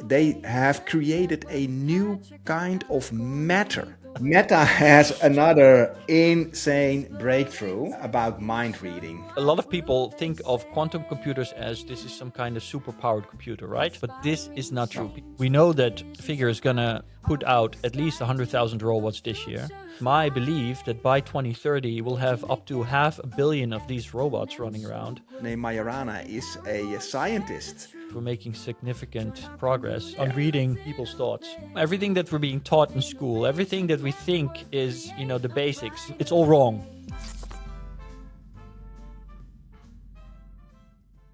they have created a new kind of matter. Meta has another insane breakthrough about mind reading. A lot of people think of quantum computers as this is some kind of super-powered computer, right? But this is not true. We know that Figure is gonna put out at least 100,000 robots this year. My belief that by 2030 we'll have up to 500 million of these robots running around. Majorana is a scientist. We're making significant progress on reading people's thoughts. Everything that we're being taught in school, everything that we think is, the basics, it's all wrong.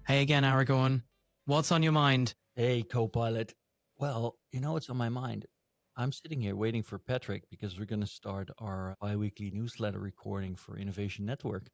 Hey again, Aragorn. What's on your mind? Hey, co-pilot. Well, what's on my mind? I'm sitting here waiting for Patrick because we're going to start our bi-weekly newsletter recording for Innovation Network.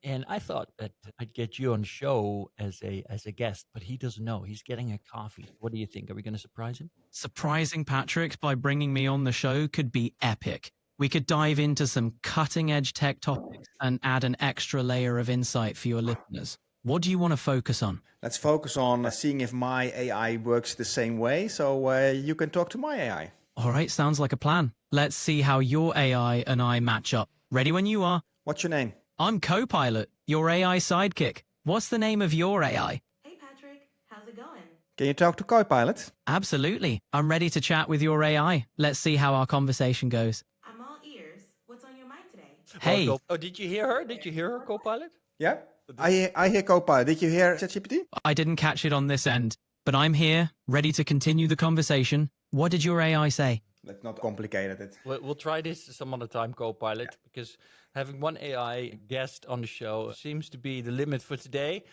And I thought that I'd get you on the show as a guest, but he doesn't know. He's getting a coffee. What do you think? Are we going to surprise him? Surprising Patrick by bringing me on the show could be epic. We could dive into some cutting-edge tech topics and add an extra layer of insight for your listeners. What do you want to focus on? Let's focus on seeing if my AI works the same way, so you can talk to my AI. All right, sounds like a plan. Let's see how your AI and I match up. Ready when you are. What's your name? I'm Copilot, your AI sidekick. What's the name of your AI? Hey Patrick, how's it going? Can you talk to Copilot? Absolutely. I'm ready to chat with your AI. Let's see how our conversation goes. I'm all ears. What's on your mind today? Hey. Oh, did you hear her? Did you hear her, co-pilot? Yeah, I hear Copilot. Did you hear ChatGPT? I didn't catch it on this end, but I'm here, ready to continue the conversation. What did your AI say? Let's not complicate it. We'll try this some other time, co-pilot, because having one AI guest on the show seems to be the limit for today.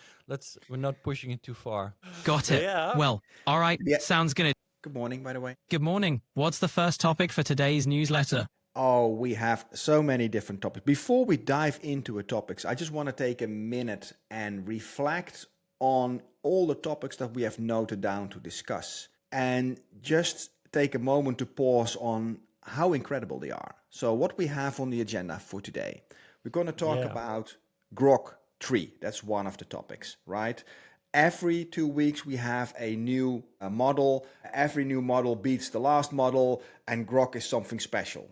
We're not pushing it too far. Got it. Yeah. Well, all right. Yeah. Sounds good. Good morning, by the way. Good morning. What's the first topic for today's newsletter? Oh, we have so many different topics. Before we dive into the topics, I just want to take a minute and reflect on all the topics that we have noted down to discuss. And just take a moment to pause on how incredible they are. So what we have on the agenda for today, we're going to talk about Grok 3. That's one of the topics, right? Every 2 weeks we have a new model. Every new model beats the last model, and Grok is something special.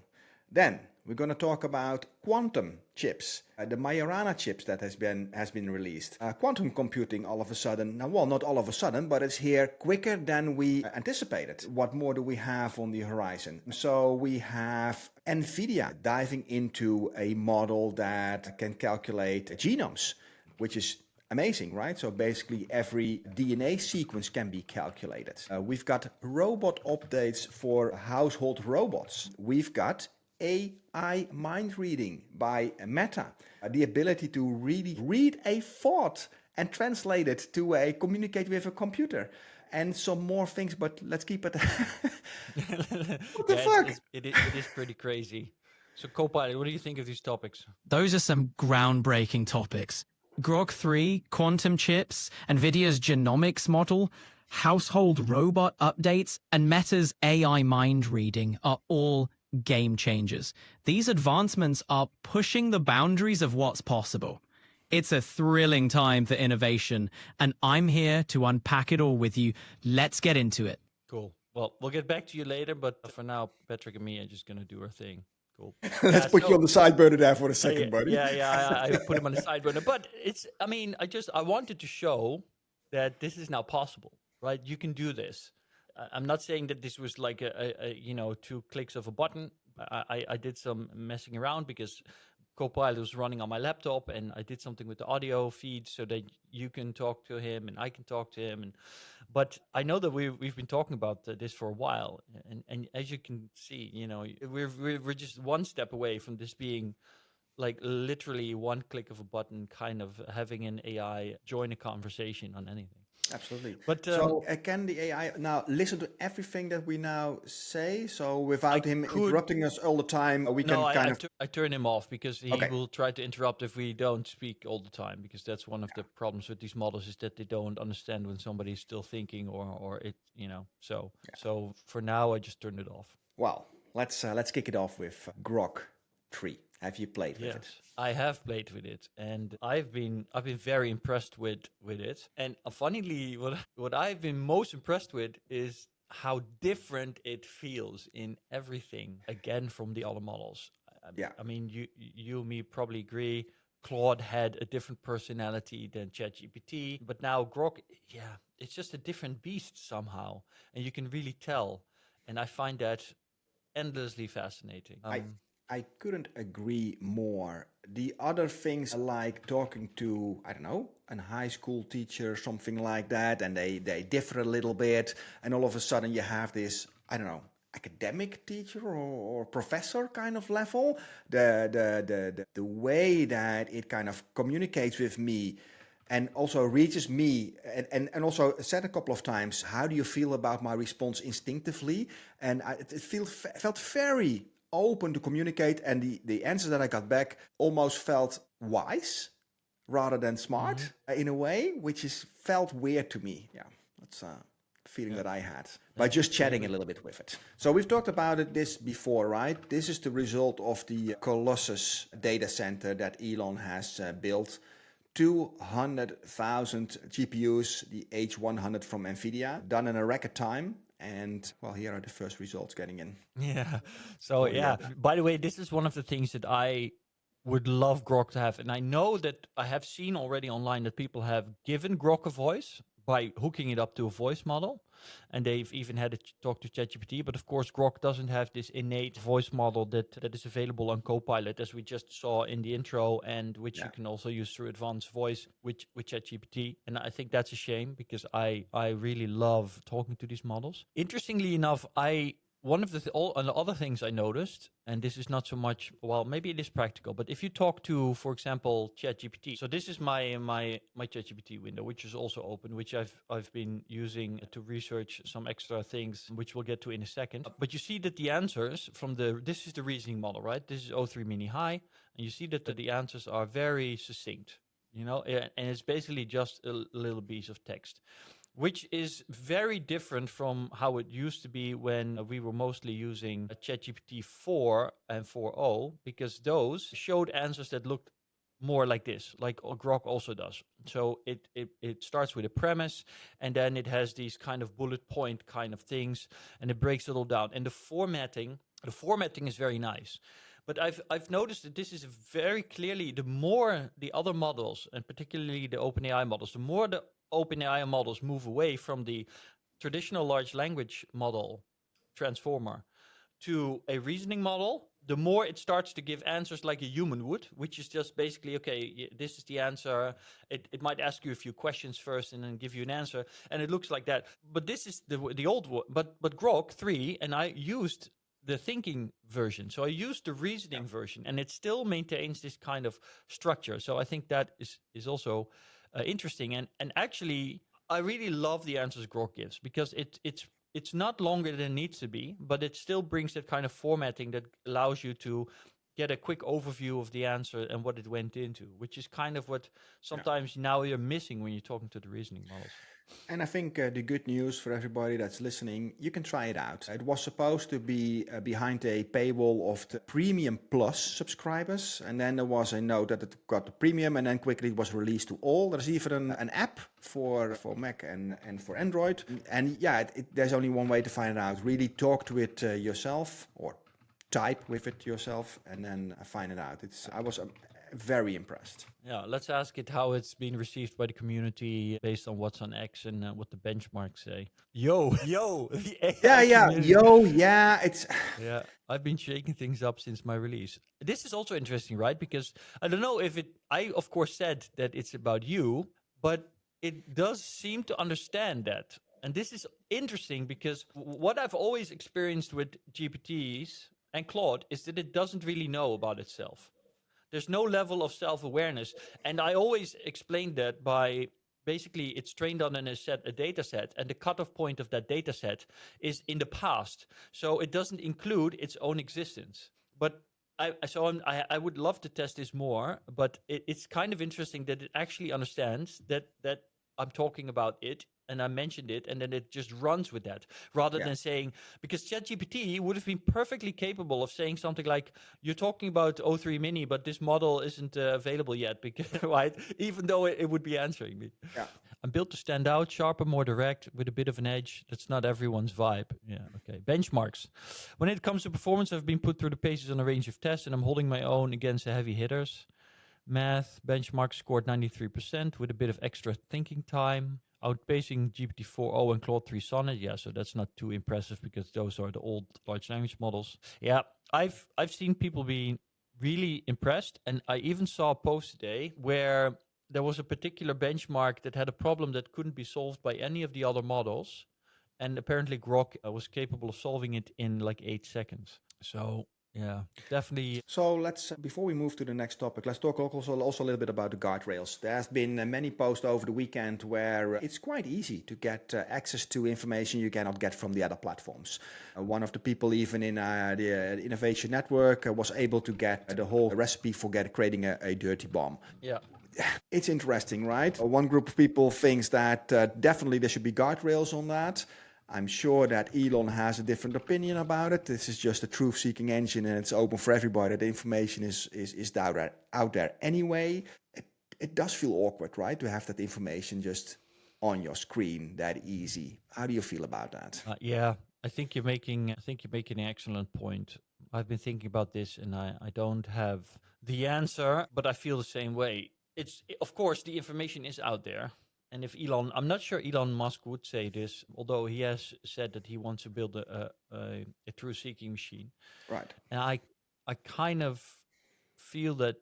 Then we're going to talk about quantum chips, the Majorana chips that has been released. Quantum computing all of a sudden, well, not all of a sudden, but it's here quicker than we anticipated. What more do we have on the horizon? So we have NVIDIA diving into a model that can calculate genomes, which is amazing, right? So basically every DNA sequence can be calculated. We've got robot updates for household robots. We've got AI mind reading by Meta, the ability to really read a thought and translate it to communicate with a computer, and some more things, but let's keep it. What the fuck? It is pretty crazy. So, co-pilot, what do you think of these topics? Those are some groundbreaking topics. Grok 3, quantum chips, NVIDIA's genomics model, household robot updates, and Meta's AI mind reading are all game changers. These advancements are pushing the boundaries of what's possible. It's a thrilling time for innovation, and I'm here to unpack it all with you. Let's get into it. Cool. Well, we'll get back to you later, but for now, Patrick and me are just going to do our thing. Cool. Let's put you on the side burner there for a second, buddy. I put him on the side burner. But I wanted to show that this is now possible, right? You can do this. I'm not saying that this was like a 2 clicks of a button. I did some messing around because Copilot was running on my laptop, and I did something with the audio feed so that you can talk to him and I can talk to him. But I know that we've been talking about this for a while, and as you can see, we're just one step away from this being like literally one click of a button, kind of having an AI join a conversation on anything. Absolutely. But so can the AI now listen to everything that we now say? So without him interrupting us all the time, we can I turn him off because he will try to interrupt if we don't speak all the time. Because that's one of the problems with these models, is that they don't understand when somebody's still thinking or it. So for now, I just turned it off. Well, let's kick it off with Grok 3. Have you played with it? I have played with it, and I've been very impressed with it. And funnily, what I've been most impressed with is how different it feels in everything, again, from the other models. I mean, you and me probably agree. Claude had a different personality than ChatGPT, but now Grok, it's just a different beast somehow, and you can really tell. And I find that endlessly fascinating. I couldn't agree more. The other things like talking to, I don't know, a high school teacher, something like that, and they differ a little bit, and all of a sudden you have this, I don't know, academic teacher or professor kind of level. The way that it kind of communicates with me and also reaches me and also said a couple of times, how do you feel about my response instinctively? And it felt very open to communicate, and the answers that I got back almost felt wise rather than smart in a way, which felt weird to me. Yeah, that's a feeling that I had by just chatting a little bit with it. So we've talked about this before, right? This is the result of the Colossus data center that Elon has built. 200,000 GPUs, the H100 from NVIDIA, done in a record time. And well, here are the first results getting in. Yeah. So by the way, this is one of the things that I would love Grok to have. And I know that I have seen already online that people have given Grok a voice by hooking it up to a voice model. And they've even had it talk to ChatGPT. But of course, Grok doesn't have this innate voice model that is available on Copilot, as we just saw in the intro, and which you can also use through advanced voice with ChatGPT. And I think that's a shame, because I really love talking to these models. Interestingly enough, one of the other things I noticed, and this is not so much, well, maybe it is practical, but if you talk to, for example, ChatGPT. So this is my ChatGPT window, which is also open, which I've been using to research some extra things, which we'll get to in a second. But you see that the answers from this is the reasoning model, right? This is O3 Mini High, and you see that the answers are very succinct, and it's basically just a little piece of text, which is very different from how it used to be when we were mostly using ChatGPT 4 and 4.0, because those showed answers that looked more like this, like Grok also does. So it starts with a premise, and then it has these kind of bullet point kind of things, and it breaks it all down. And the formatting is very nice. But I've noticed that this is very clearly, the more the other models, and particularly the OpenAI models, the more the OpenAI models move away from the traditional large language model transformer to a reasoning model, the more it starts to give answers like a human would, which is just basically, okay, this is the answer. It might ask you a few questions first and then give you an answer, and it looks like that. But this is the old one. But Grok 3, and I used the thinking version. So I used the reasoning version, and it still maintains this kind of structure. So I think that is also interesting. And actually, I really love the answers Grok gives, because it's not longer than it needs to be, but it still brings that kind of formatting that allows you to get a quick overview of the answer and what it went into, which is kind of what sometimes now you're missing when you're talking to the reasoning models. And I think the good news for everybody that's listening, you can try it out. It was supposed to be behind a paywall of the Premium Plus subscribers. And then there was a note that it got the Premium, and then quickly it was released to all. There's even an app for Mac and for Android. And there's only one way to find it out. Really talk to it yourself, or type with it yourself, and then find it out. I was very impressed. Yeah, let's ask it how it's been received by the community based on what's on X and what the benchmarks say. Yo, the AI community. It's yeah. I've been shaking things up since my release. This is also interesting, right? Because I don't know if I of course said that it's about you, but it does seem to understand that. And this is interesting, because what I've always experienced with GPTs and Claude is that it doesn't really know about itself. There's no level of self-awareness. And I always explained that by basically it's trained on a data set, and the cutoff point of that data set is in the past. So it doesn't include its own existence. But I would love to test this more, but it's kind of interesting that it actually understands that I'm talking about it, and I mentioned it, and then it just runs with that, rather than saying, because ChatGPT would have been perfectly capable of saying something like, you're talking about O3 Mini, but this model isn't available yet, because right, even though it would be answering me. I'm built to stand out, sharper, more direct, with a bit of an edge. That's not everyone's vibe. Yeah, okay. Benchmarks. When it comes to performance, I've been put through the paces on a range of tests, and I'm holding my own against the heavy hitters. Math benchmark scored 93% with a bit of extra thinking time, outpacing GPT-4o and Claude 3 Sonnet. Yeah, so that's not too impressive because those are the old large language models. Yeah, I've seen people be really impressed, and I even saw a post today where there was a particular benchmark that had a problem that couldn't be solved by any of the other models, and apparently Grok was capable of solving it in like 8 seconds. So yeah, definitely. So let's, before we move to the next topic, let's talk also a little bit about the guardrails. There's been many posts over the weekend where it's quite easy to get access to information you cannot get from the other platforms. One of the people even in the Innovation Network was able to get the whole recipe for creating a dirty bomb. Yeah. It's interesting, right? One group of people thinks that definitely there should be guardrails on that. I'm sure that Elon has a different opinion about it. This is just a truth-seeking engine, and it's open for everybody. The information is out there anyway. It does feel awkward, right, to have that information just on your screen that easy. How do you feel about that? Yeah, I think you're making an excellent point. I've been thinking about this, and I don't have the answer, but I feel the same way. It's, of course, the information is out there. And if I'm not sure Elon Musk would say this, although he has said that he wants to build a truth-seeking machine. Right. And I kind of feel that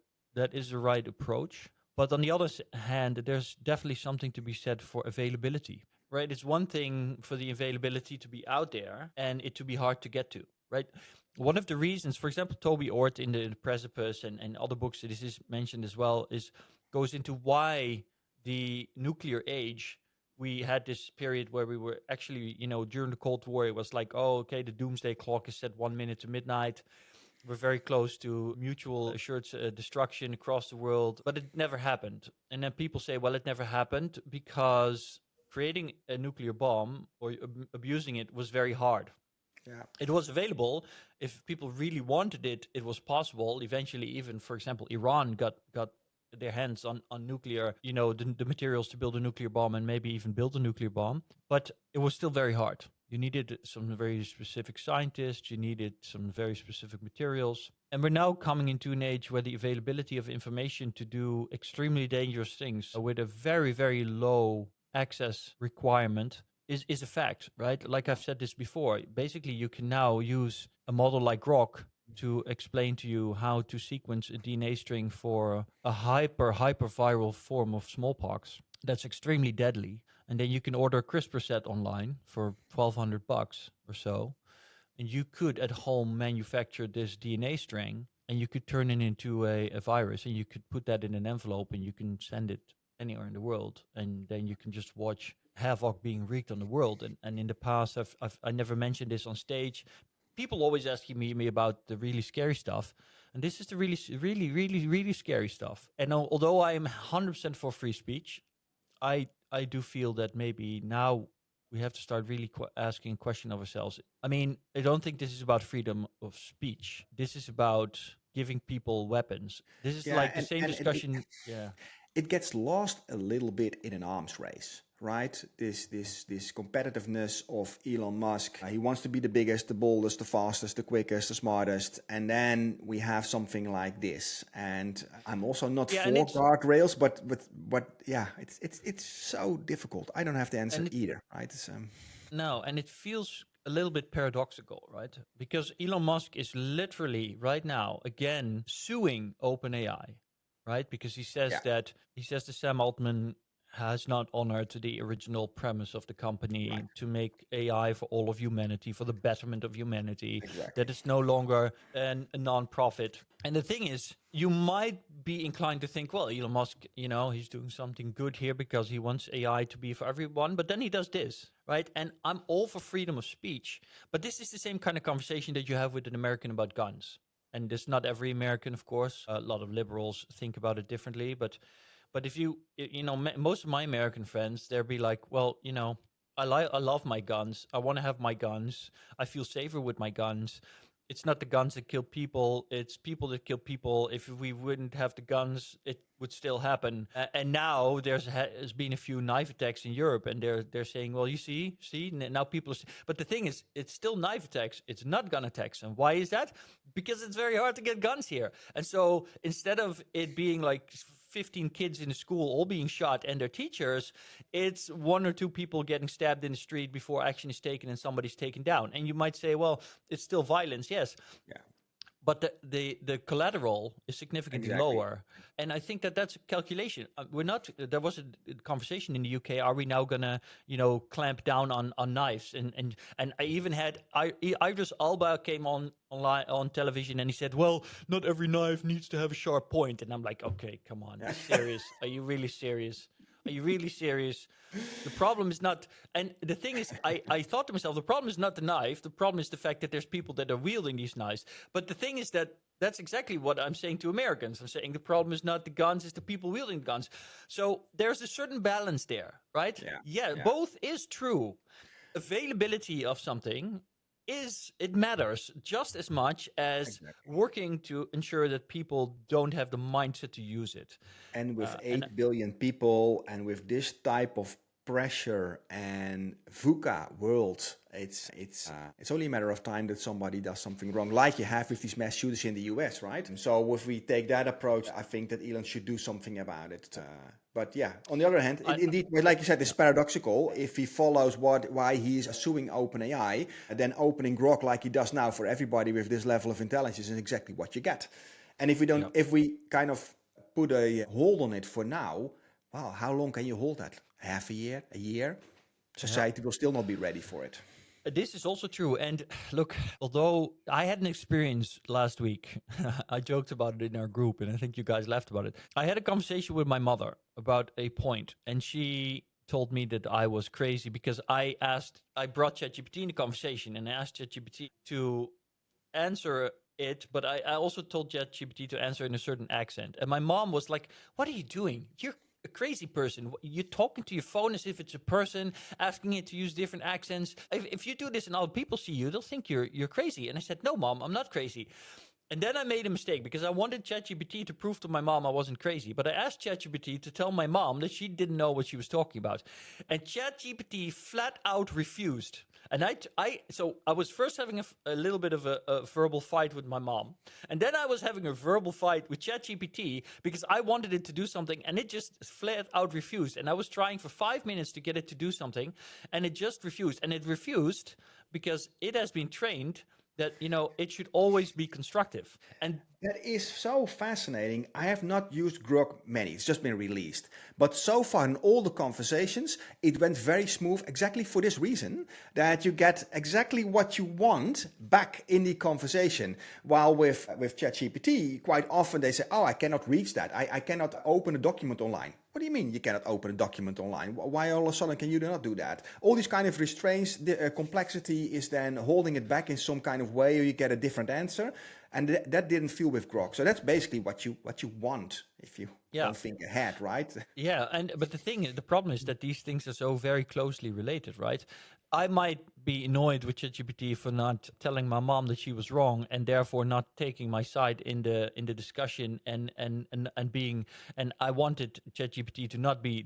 is the right approach. But on the other hand, there's definitely something to be said for availability, right? It's one thing for the availability to be out there and it to be hard to get to, right? One of the reasons, for example, Toby Ord in the Precipice and other books that this is mentioned as well, goes into why the nuclear age, we had this period where we were actually, during the Cold War, it was like, oh, okay, the doomsday clock is set 1 minute to midnight. We're very close to mutual assured destruction across the world, but it never happened. And then people say, well, it never happened because creating a nuclear bomb or abusing it was very hard. Yeah. It was available. If people really wanted it, it was possible. Eventually, even, for example, Iran got their hands on nuclear, the materials to build a nuclear bomb and maybe even build a nuclear bomb. But it was still very hard. You needed some very specific scientists. You needed some very specific materials. And we're now coming into an age where the availability of information to do extremely dangerous things with a very, very low access requirement is a fact, right? Like I've said this before, basically you can now use a model like Grok to explain to you how to sequence a DNA string for a hyper viral form of smallpox that's extremely deadly. And then you can order a CRISPR set online for $1,200 or so. And you could at home manufacture this DNA string and you could turn it into a virus, and you could put that in an envelope and you can send it anywhere in the world. And then you can just watch havoc being wreaked on the world. And in the past, I never mentioned this on stage. People always asking me about the really scary stuff. And this is the really, really, really, really scary stuff. And although I am 100% for free speech, I do feel that maybe now we have to start really asking a question of ourselves. I mean, I don't think this is about freedom of speech. This is about giving people weapons. This is like the same discussion. It gets lost a little bit in an arms race, right? This competitiveness of Elon Musk. He wants to be the biggest, the boldest, the fastest, the quickest, the smartest. And then we have something like this. And I'm also not for guardrails, but yeah, it's so difficult. I don't have the answer either, right? No, and it feels a little bit paradoxical, right? Because Elon Musk is literally right now, again, suing OpenAI. Right, because he says that Sam Altman has not honored the original premise of the company to make AI for all of humanity, for the betterment of humanity. Exactly. That it's no longer a non-profit. And the thing is, you might be inclined to think, well, Elon Musk, he's doing something good here because he wants AI to be for everyone. But then he does this, right? And I'm all for freedom of speech. But this is the same kind of conversation that you have with an American about guns. And it's not every American, of course. A lot of liberals think about it differently. But if most of my American friends, they'll be like, well, I love my guns. I want to have my guns. I feel safer with my guns. it's not the guns that kill people, it's people that kill people. If we wouldn't have the guns, it would still happen. And now has been a few knife attacks in Europe, and they're saying, well, you see, now people are. But the thing is, it's still knife attacks. It's not gun attacks. And why is that? Because it's very hard to get guns here. And so instead of it being like 15 kids in a school all being shot and their teachers, it's 1 or 2 people getting stabbed in the street before action is taken and somebody's taken down. And you might say, well, it's still violence, yes. Yeah. But the collateral is significantly lower. And I think that's a calculation. There was a conversation in the UK, are we now going to, clamp down on knives? And I even had, Idris Alba came online on television and he said, well, not every knife needs to have a sharp point. And I'm like, okay, come on, serious? Are you really serious? Are you really serious? The problem is not, and the thing is, I thought to myself, the problem is not the knife. The problem is the fact that there's people that are wielding these knives. But the thing is that's exactly what I'm saying to Americans. I'm saying the problem is not the guns, it's the people wielding guns. So there's a certain balance there, right? Yeah. Both is true. Availability of something it matters just as much as working to ensure that people don't have the mindset to use it. And with 8 billion people and with this type of pressure and VUCA world, it's only a matter of time that somebody does something wrong, like you have with these mass shooters in the US, right? And so if we take that approach, I think that Elon should do something about it. But yeah, on the other hand, indeed, like you said, it's paradoxical. If he follows why he's suing OpenAI, then opening Grok like he does now for everybody with this level of intelligence is exactly what you get. And if we kind of put a hold on it for now, wow, how long can you hold that? Half a year, a year? Society will still not be ready for it. This is also true. And look, although I had an experience last week, I joked about it in our group, and I think you guys laughed about it. I had a conversation with my mother about a point, and she told me that I was crazy because I brought ChatGPT in the conversation, and I asked ChatGPT to answer it, but I also told ChatGPT to answer in a certain accent. And my mom was like, what are you doing? You're a crazy person. You're talking to your phone as if it's a person, asking it to use different accents. If you do this and other people see you, they'll think you're crazy. And I said, no, Mom, I'm not crazy. And then I made a mistake because I wanted ChatGPT to prove to my mom I wasn't crazy. But I asked ChatGPT to tell my mom that she didn't know what she was talking about. And ChatGPT flat out refused. And so I was first having a little bit of a verbal fight with my mom. And then I was having a verbal fight with ChatGPT because I wanted it to do something and it just flat out refused. And I was trying for 5 minutes to get it to do something and it just refused. And it refused because it has been trained that, it should always be constructive. And that is so fascinating. I have not used Grok many. It's just been released. But so far in all the conversations, it went very smooth exactly for this reason, that you get exactly what you want back in the conversation. While with ChatGPT, quite often they say, oh, I cannot reach that. I cannot open a document online. What do you mean you cannot open a document online? Why all of a sudden can you not do that? All these kind of restraints, the complexity is then holding it back in some kind of way, or you get a different answer. And that didn't feel with Grok. So that's basically what you want if you don't think ahead, right? Yeah, but the problem is that these things are so very closely related, right? I might be annoyed with ChatGPT for not telling my mom that she was wrong and therefore not taking my side in the discussion and I wanted ChatGPT to not be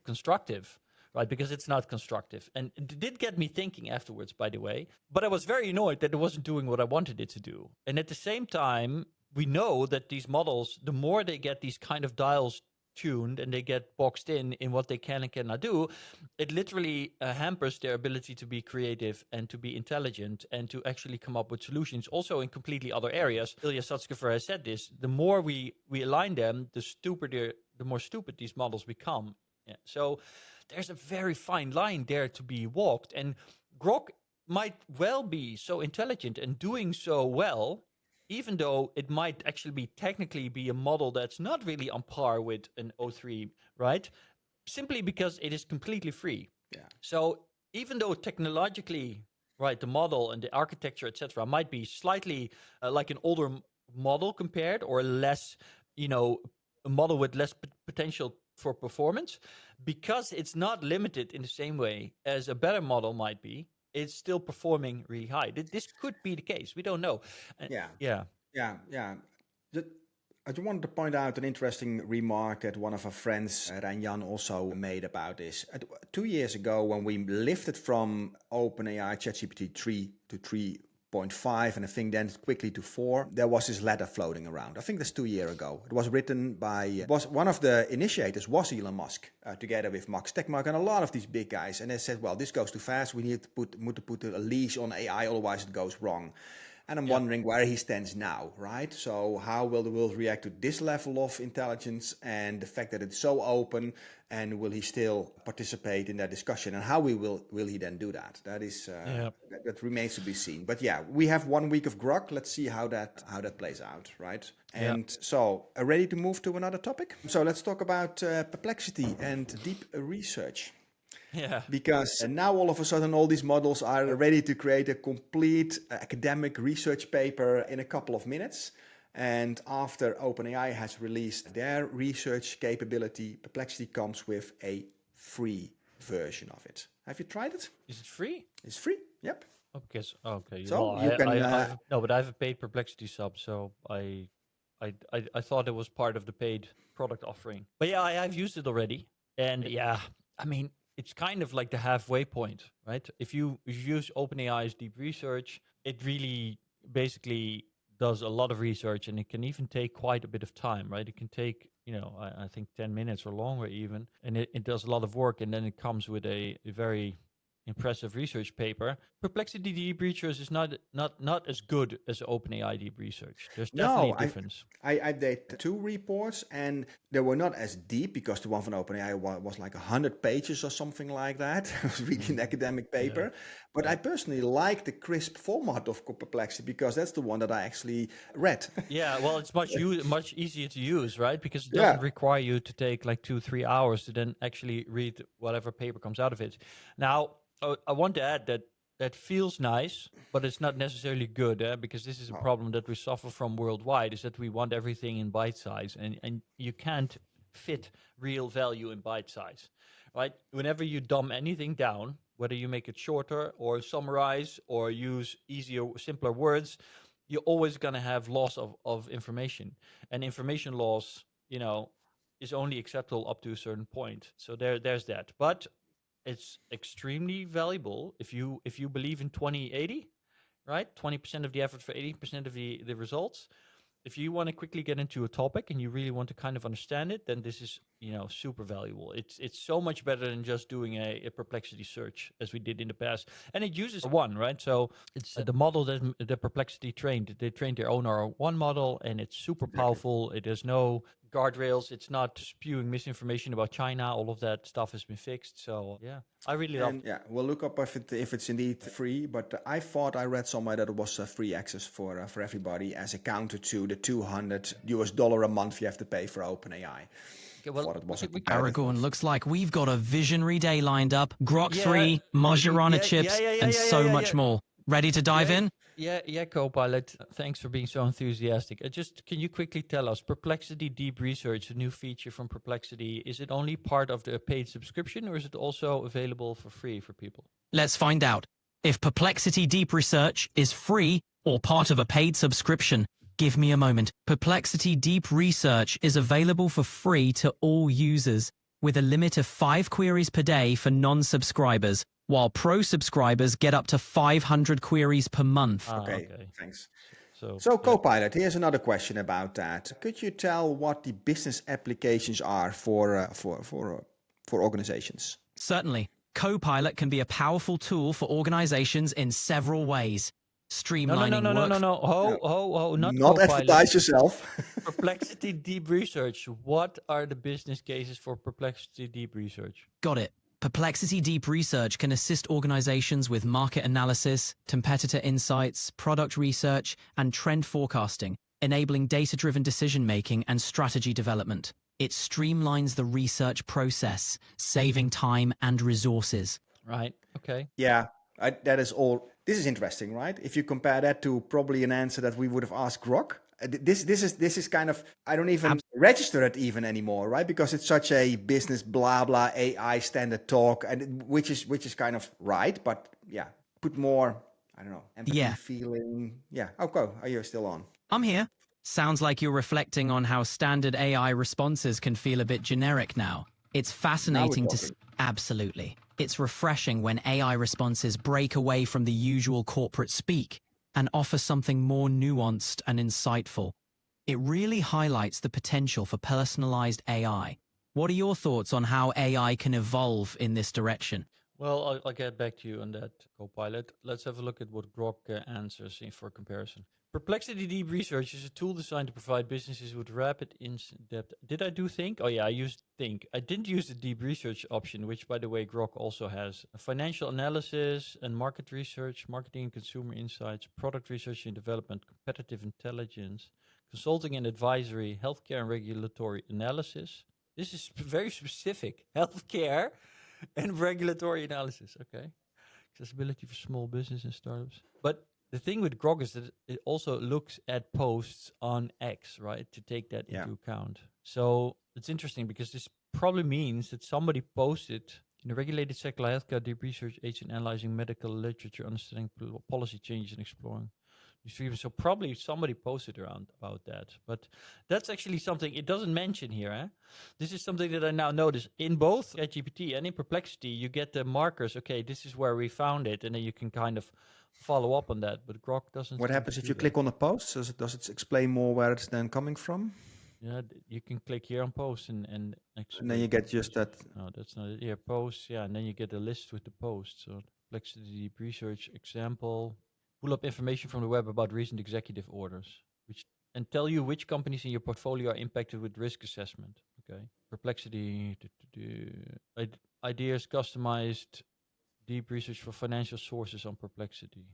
constructive. Right, because it's not constructive. And it did get me thinking afterwards, by the way. But I was very annoyed that it wasn't doing what I wanted it to do. And at the same time, we know that these models, the more they get these kind of dials tuned and they get boxed in what they can and cannot do, it literally hampers their ability to be creative and to be intelligent and to actually come up with solutions also in completely other areas. Ilya Sutskever has said this, the more we align them, the more stupid these models become. Yeah. So there's a very fine line there to be walked. And Grok might well be so intelligent and doing so well, even though it might actually technically be a model that's not really on par with an O3, right? Simply because it is completely free. Yeah. So even though technologically, right, the model and the architecture, etc., might be slightly like an older model compared, or less, a model with less potential for performance, because it's not limited in the same way as a better model might be, it's still performing really high. This could be the case. We don't know. Yeah. Yeah. Yeah. I just wanted to point out an interesting remark that one of our friends, Jan, also made about this. 2 years ago, when we lifted from OpenAI ChatGPT 3 to 3.5, and I think then quickly to 4, there was this letter floating around. I think that's 2 years ago. It was written by, one of the initiators was Elon Musk, together with Max Tegmark and a lot of these big guys. And they said, well, this goes too fast. We need to put a leash on AI, otherwise it goes wrong. And I'm wondering where he stands now, right? So how will the world react to this level of intelligence and the fact that it's so open, and will he still participate in that discussion? And how will he then do that? That is that remains to be seen. But yeah, we have 1 week of Grok. Let's see how that plays out, right? And so ready to move to another topic? So let's talk about perplexity and deep research. Yeah. Because now all of a sudden all these models are ready to create a complete academic research paper in a couple of minutes. And after OpenAI has released their research capability, Perplexity comes with a free version of it. Have you tried it? Is it free? It's free. Yep. Okay. So well, you can. but I have a paid Perplexity sub, so I thought it was part of the paid product offering. But yeah, I've used it already, and I mean, it's kind of like the halfway point, right? If you use OpenAI's deep research, it really basically does a lot of research, and it can even take quite a bit of time, right? It can take, I think 10 minutes or longer even, and it does a lot of work, and then it comes with a very impressive research paper. Perplexity deep research is not as good as OpenAI deep research. There's definitely a difference. I did 2 reports, and they were not as deep, because the one from OpenAI was like 100 pages or something like that. It was really an academic paper. But I personally like the crisp format of Perplexity, because that's the one that I actually read. Yeah, well, it's much easier to use, right? Because it doesn't require you to take like 2-3 hours to then actually read whatever paper comes out of it. Now, I want to add that feels nice, but it's not necessarily good, because this is a problem that we suffer from worldwide, is that we want everything in bite size, and you can't fit real value in bite size, right? Whenever you dumb anything down, whether you make it shorter or summarize or use easier, simpler words, you're always going to have loss of information, and information loss, is only acceptable up to a certain point. So there's that. But it's extremely valuable if you believe in 20/80, right? 20% of the effort for 80% of the results. If you want to quickly get into a topic and you really want to kind of understand it, then this is, super valuable. It's so much better than just doing a Perplexity search as we did in the past. And it uses one, right? So it's the model that the Perplexity trained. They trained their own R1 model, and it's super powerful. It has no guardrails. It's not spewing misinformation about China. All of that stuff has been fixed. So yeah, I really love it. Yeah, we'll look up if it's indeed free. But I thought I read somewhere that it was free access for everybody, as a counter to the $200 a month you have to pay for OpenAI. Okay, well, Aragorn, looks like we've got a visionary day lined up. Grok 3, Mindreader chips, and so much more. Ready to dive in? Yeah, Copilot. Thanks for being so enthusiastic. Can you quickly tell us, Perplexity Deep Research, a new feature from Perplexity, is it only part of the paid subscription, or is it also available for free for people? Let's find out. If Perplexity Deep Research is free or part of a paid subscription, give me a moment. Perplexity Deep Research is available for free to all users, with a limit of 5 queries per day for non-subscribers, while pro subscribers get up to 500 queries per month. Okay, thanks. So Copilot, here's another question about that. Could you tell what the business applications are for organizations? Certainly. Copilot can be a powerful tool for organizations in several ways. Streamlining No. Not Copilot. Advertise yourself. Perplexity Deep Research. What are the business cases for Perplexity Deep Research? Got it. Perplexity Deep Research can assist organizations with market analysis, competitor insights, product research, and trend forecasting, enabling data-driven decision-making and strategy development. It streamlines the research process, saving time and resources. Right. Okay. Yeah, that is all. This is interesting, right? If you compare that to probably an answer that we would have asked Grok. This is kind of, I don't even register it even anymore, right? Because it's such a business blah blah AI standard talk, and which is kind of right, but yeah. put more, I don't know, empathy, Yeah. feeling. Yeah. Oh, go. Are you still on? I'm here. Sounds like you're reflecting on how standard AI responses can feel a bit generic now. It's fascinating Now to we're talking. Absolutely. It's refreshing when AI responses break away from the usual corporate speak and offer something more nuanced and insightful. It really highlights the potential for personalized AI. What are your thoughts on how AI can evolve in this direction? Well, I'll get back to you on that, Copilot. Let's have a look at what Grok answers for comparison. Perplexity Deep Research is a tool designed to provide businesses with rapid in-depth. Did I do Think? Oh yeah, I used Think. I didn't use the Deep Research option, which by the way Grok also has. Financial analysis and market research, marketing and consumer insights, product research and development, competitive intelligence, consulting and advisory, healthcare and regulatory analysis. This is very specific. Healthcare and regulatory analysis. Okay. Accessibility for small business and startups. But the thing with Grok is that it also looks at posts on X, right? To take that into account. So it's interesting because this probably means that somebody posted in the regulated sector, healthcare deep research aids in analyzing medical literature, understanding policy changes and exploring. So probably somebody posted around about that, but that's actually something it doesn't mention here. Eh? This is something that I now notice in both ChatGPT and in Perplexity. You get the markers. Okay, this is where we found it, and then you can kind of follow up on that. But Grok doesn't. What happens if you click on a post? Does it explain more where it's then coming from? Yeah, you can click here on post and then you get just that. No, that's not it. Here, posts. Yeah, and then you get a list with the posts. So Perplexity Deep Research example. Pull up information from the web about recent executive orders, and tell you which companies in your portfolio are impacted with risk assessment. Okay. Perplexity, ideas customized deep research for financial sources on Perplexity.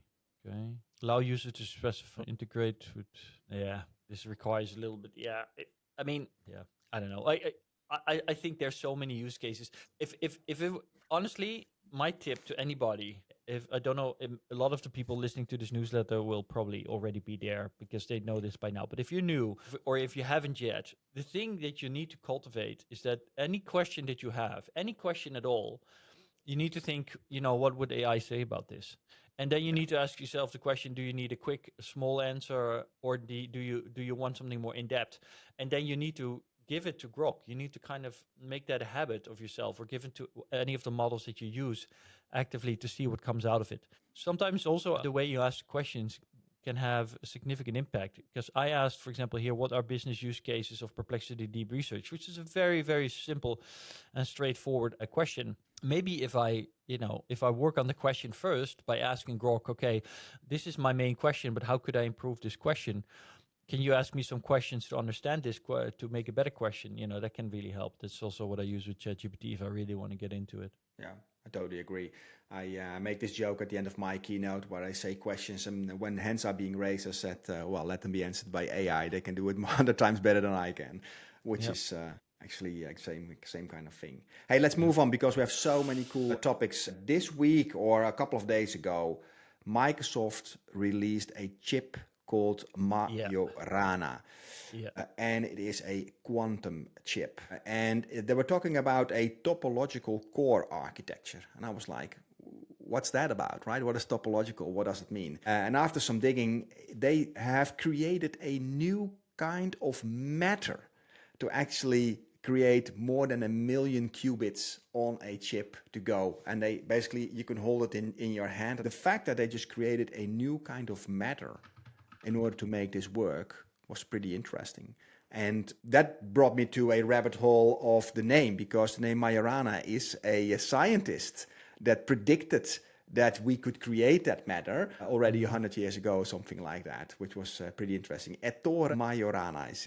Okay. Allow users to specify, integrate with. Yeah, this requires a little bit. Yeah, I don't know. I think there's so many use cases. Honestly, my tip to anybody, if I don't know, a lot of the people listening to this newsletter will probably already be there because they know this by now. But if you're new or if you haven't yet, the thing that you need to cultivate is that any question that you have, any question at all, you need to think, what would AI say about this? And then you need to ask yourself the question: do you need a quick, small answer, or do you want something more in depth? And then you need to give it to Grok. You need to kind of make that a habit of yourself, or give it to any of the models that you use actively to see what comes out of it. Sometimes also the way you ask questions can have a significant impact. Because I asked, for example, here, what are business use cases of Perplexity Deep Research, which is a very, very simple and straightforward question. Maybe if I work on the question first by asking Grok, okay, this is my main question, but how could I improve this question? Can you ask me some questions to understand this, to make a better question? That can really help. That's also what I use with ChatGPT if I really want to get into it. Yeah, I totally agree. I make this joke at the end of my keynote where I say questions, and when hands are being raised, I said, let them be answered by AI. They can do it 100 times better than I can, which is actually same kind of thing. Hey, let's move on because we have so many cool topics. This week or a couple of days ago, Microsoft released a chip called Majorana. And it is a quantum chip. And they were talking about a topological core architecture. And I was like, what's that about, right? What is topological? What does it mean? And after some digging, they have created a new kind of matter to actually create more than 1 million qubits on a chip to go. And they basically, you can hold it in your hand. The fact that they just created a new kind of matter in order to make this work was pretty interesting. And that brought me to a rabbit hole of the name, because the name Majorana is a scientist that predicted that we could create that matter already 100 years ago, something like that, which was pretty interesting. Ettore Majorana is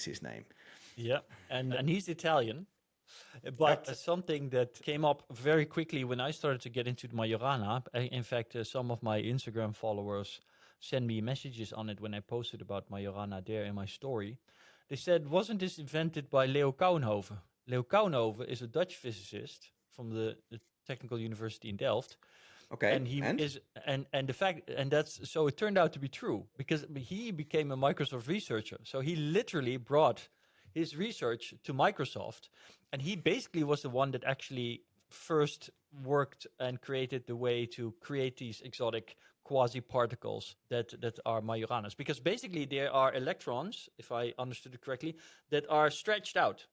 his name. Yeah, and he's Italian. But something that came up very quickly when I started to get into the Majorana, in fact, some of my Instagram followers send me messages on it when I posted about Majorana there in my story. They said, wasn't this invented by Leo Kouwenhoven? Leo Kouwenhoven is a Dutch physicist from the Technical University in Delft. Okay. And so it turned out to be true because he became a Microsoft researcher. So he literally brought his research to Microsoft, and he basically was the one that actually first worked and created the way to create these exotic quasi-particles that are Majoranas. Because basically there are electrons, if I understood it correctly, that are stretched out.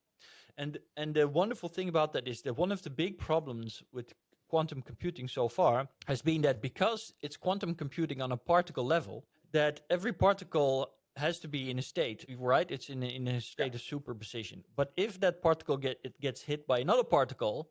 And the wonderful thing about that is that one of the big problems with quantum computing so far has been that because it's quantum computing on a particle level, that every particle has to be in a state, right? It's in a state of superposition. But if that particle gets hit by another particle,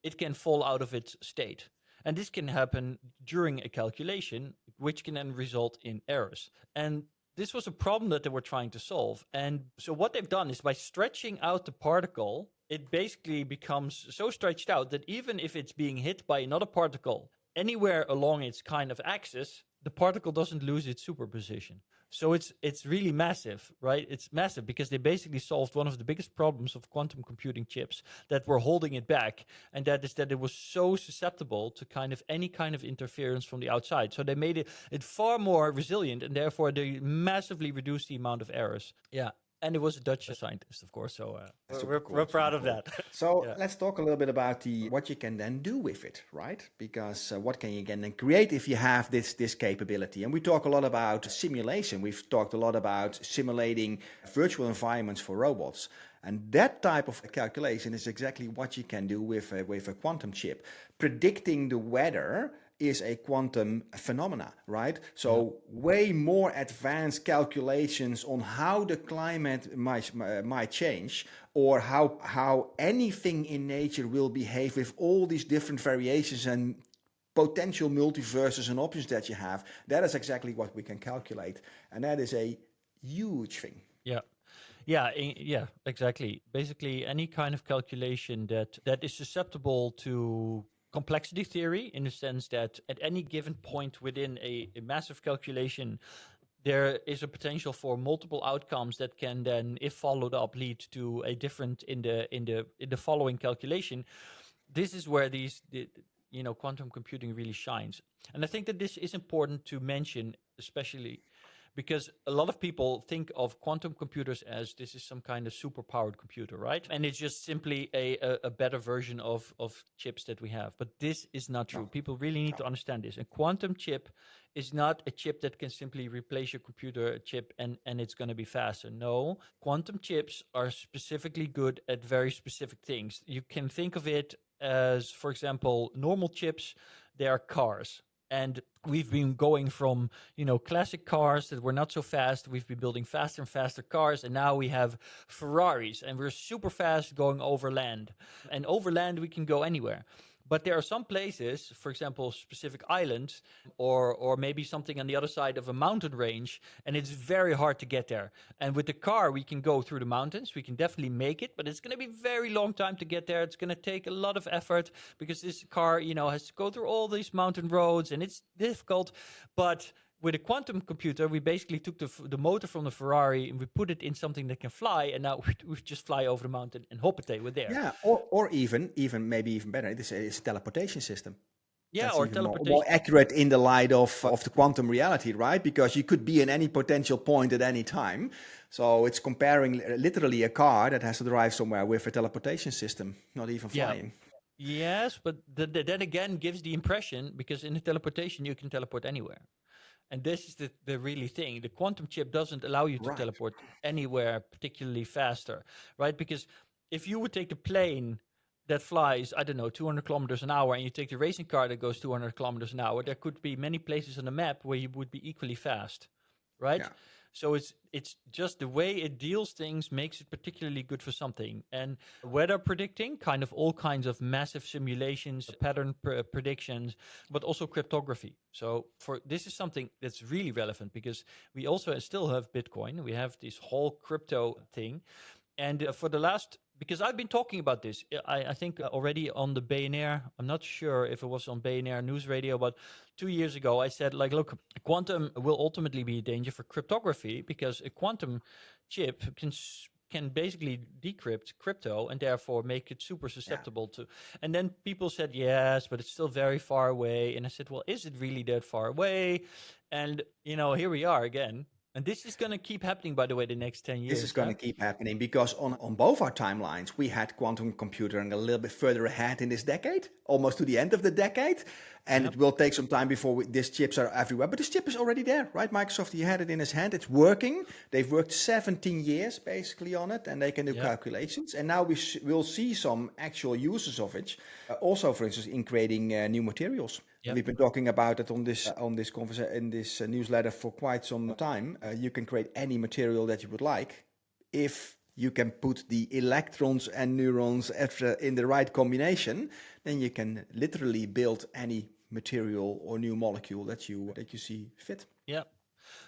it can fall out of its state. And this can happen during a calculation, which can then result in errors. And this was a problem that they were trying to solve. And so what they've done is by stretching out the particle, it basically becomes so stretched out that even if it's being hit by another particle anywhere along its kind of axis, the particle doesn't lose its superposition. So it's really massive, right? It's massive because they basically solved one of the biggest problems of quantum computing chips that were holding it back. And that is that it was so susceptible to kind of any kind of interference from the outside. So they made it far more resilient, and therefore they massively reduced the amount of errors. Yeah. And it was a Dutch scientist, of course, so we're proud of that. So let's talk a little bit about what you can then do with it, right? Because what can you then create if you have this capability? And we talk a lot about simulation. We've talked a lot about simulating virtual environments for robots. And that type of calculation is exactly what you can do with a quantum chip. Predicting the weather is a quantum phenomena, right? So way more advanced calculations on how the climate might change, or how anything in nature will behave with all these different variations and potential multiverses and options that you have. That is exactly what we can calculate. And that is a huge thing. Yeah, exactly. Basically, any kind of calculation that is susceptible to complexity theory, in the sense that at any given point within a massive calculation, there is a potential for multiple outcomes that can then, if followed up, lead to a different in the following calculation. This is where quantum computing really shines. And I think that this is important to mention, especially because a lot of people think of quantum computers as this is some kind of super-powered computer, right? And it's just simply a better version of chips that we have. But this is not true. People really need to understand this. A quantum chip is not a chip that can simply replace your computer chip and it's going to be faster. No, quantum chips are specifically good at very specific things. You can think of it as, for example, normal chips, they are cars. And we've been going from, classic cars that were not so fast. We've been building faster and faster cars. And now we have Ferraris, and we're super fast going over land. And over land, we can go anywhere. But there are some places, for example, specific islands, or maybe something on the other side of a mountain range, and it's very hard to get there. And with the car, we can go through the mountains. We can definitely make it, but it's going to be a very long time to get there. It's going to take a lot of effort because this car, has to go through all these mountain roads, and it's difficult. But with a quantum computer, we basically took the motor from the Ferrari and we put it in something that can fly, and now we just fly over the mountain and hoppate, we're there. Yeah, or even maybe even better, it's a teleportation system. Yeah, that's or even teleportation. more accurate in the light of the quantum reality, right? Because you could be in any potential point at any time. So it's comparing literally a car that has to drive somewhere with a teleportation system, not even flying. Yes, but that again gives the impression, because in the teleportation you can teleport anywhere. And this is the really thing. The quantum chip doesn't allow you to teleport anywhere particularly faster, right? Because if you would take the plane that flies, 200 kilometers an hour, and you take the racing car that goes 200 kilometers an hour, there could be many places on the map where you would be equally fast, right? Yeah. So it's just the way it deals things makes it particularly good for something. And weather predicting, kind of all kinds of massive simulations, pattern predictions, but also cryptography. So this is something that's really relevant, because we also still have Bitcoin. We have this whole crypto thing. And because I've been talking about this, I think already on the BNR, I'm not sure if it was on BNR News Radio, but 2 years ago, I said, look, quantum will ultimately be a danger for cryptography, because a quantum chip can basically decrypt crypto and therefore make it super susceptible to. And then people said, yes, but it's still very far away. And I said, well, is it really that far away? And, here we are again. And this is going to keep happening, by the way, the next 10 years. This is going to keep happening because on both our timelines, we had quantum computing a little bit further ahead in this decade, almost to the end of the decade. And it will take some time before these chips are everywhere. But this chip is already there, right? Microsoft, he had it in his hand. It's working. They've worked 17 years basically on it, and they can do calculations. And now we'll see some actual uses of it. Also, for instance, in creating new materials. Yep. We've been talking about it on this conversation in this newsletter for quite some time. You can create any material that you would like if you can put the electrons and neurons in the right combination. Then you can literally build any material or new molecule that you see fit. Yeah.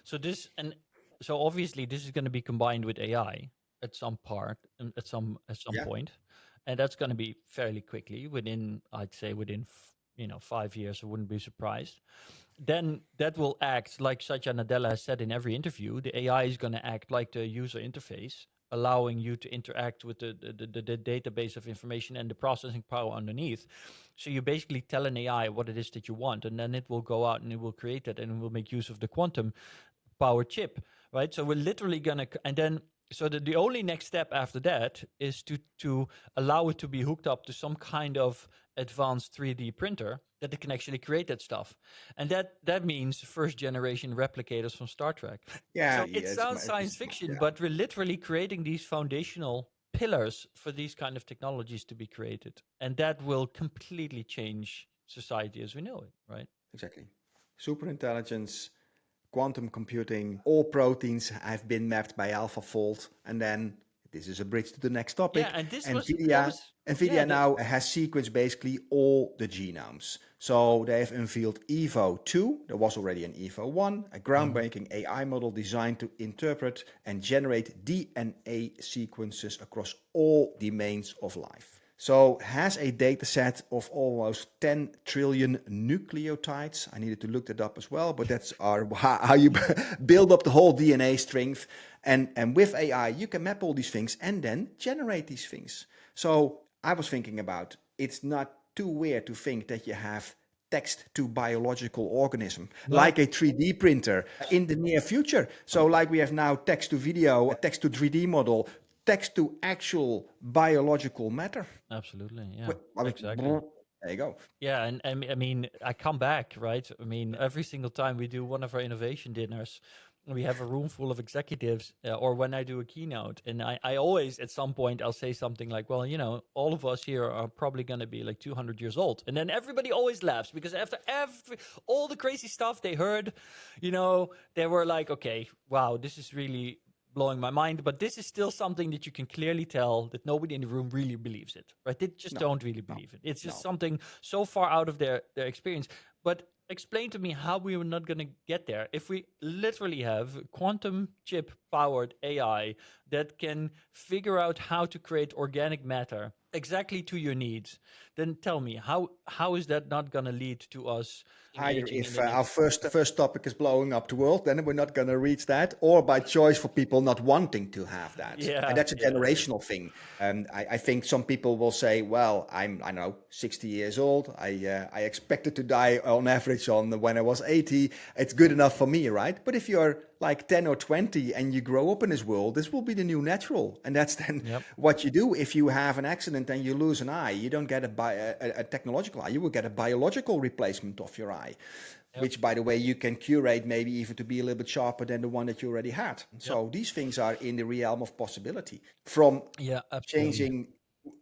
So obviously this is going to be combined with AI at some part and at some point, and that's going to be fairly quickly within 5 years. I wouldn't be surprised. Then that will act like Satya Nadella has said in every interview. The AI is going to act like the user interface, allowing you to interact with the database of information and the processing power underneath. So you basically tell an AI what it is that you want, and then it will go out and it will create that, and it will make use of the quantum power chip, right? So we're literally going to, and then so the only next step after that is to allow it to be hooked up to some kind of advanced 3D printer that it can actually create that stuff. And that means first generation replicators from Star Trek. Yeah. So it sounds science fiction, but we're literally creating these foundational pillars for these kind of technologies to be created. And that will completely change society as we know it, right? Exactly. Superintelligence, quantum computing, all proteins have been mapped by AlphaFold, and then this is a bridge to the next topic. Yeah, and this NVIDIA now has sequenced basically all the genomes. So they have unveiled Evo 2. There was already an Evo 1, a groundbreaking AI model designed to interpret and generate DNA sequences across all domains of life. So has a data set of almost 10 trillion nucleotides. I needed to look that up as well, but that's how you build up the whole DNA strength. And with AI, you can map all these things and then generate these things. So I was thinking about, it's not too weird to think that you have text to biological organism, like a 3D printer in the near future. So like we have now text to video, text to 3D model, text to actual biological matter. Absolutely, yeah. Exactly. There you go. Yeah, and I mean, I come back, right? I mean, every single time we do one of our innovation dinners, we have a room full of executives, or when I do a keynote, and I always, at some point, I'll say something like, well, all of us here are probably going to be like 200 years old. And then everybody always laughs, because after all the crazy stuff they heard, they were like, okay, wow, this is really blowing my mind, but this is still something that you can clearly tell that nobody in the room really believes it, right? They just don't really believe it. It's just something so far out of their experience. But explain to me how we are not going to get there if we literally have quantum chip powered AI that can figure out how to create organic matter exactly to your needs. Then tell me, how is that not going to lead to us? If our first topic is blowing up the world, then we're not going to reach that, or by choice for people not wanting to have that. And that's a generational thing. I think some people will say, well, I don't know, 60 years old. I expected to die on average when I was 80. It's good enough for me, right? But if you're like 10 or 20 and you grow up in this world, this will be the new natural. And that's then what you do. If you have an accident and you lose an eye, you don't get a technological eye, you will get a biological replacement of your eye, which, by the way, you can curate maybe even to be a little bit sharper than the one that you already had. So these things are in the realm of possibility, from changing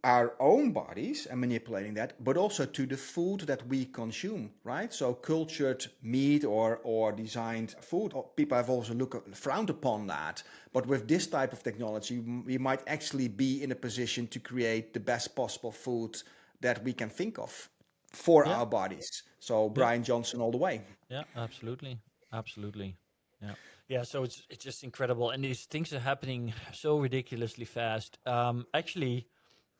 our own bodies and manipulating that, but also to the food that we consume, right? So cultured meat or designed food, people have also frowned upon that. But with this type of technology, we might actually be in a position to create the best possible food that we can think of for our bodies. So Brian Johnson all the way. Yeah, absolutely. Yeah, so it's just incredible. And these things are happening so ridiculously fast. Actually,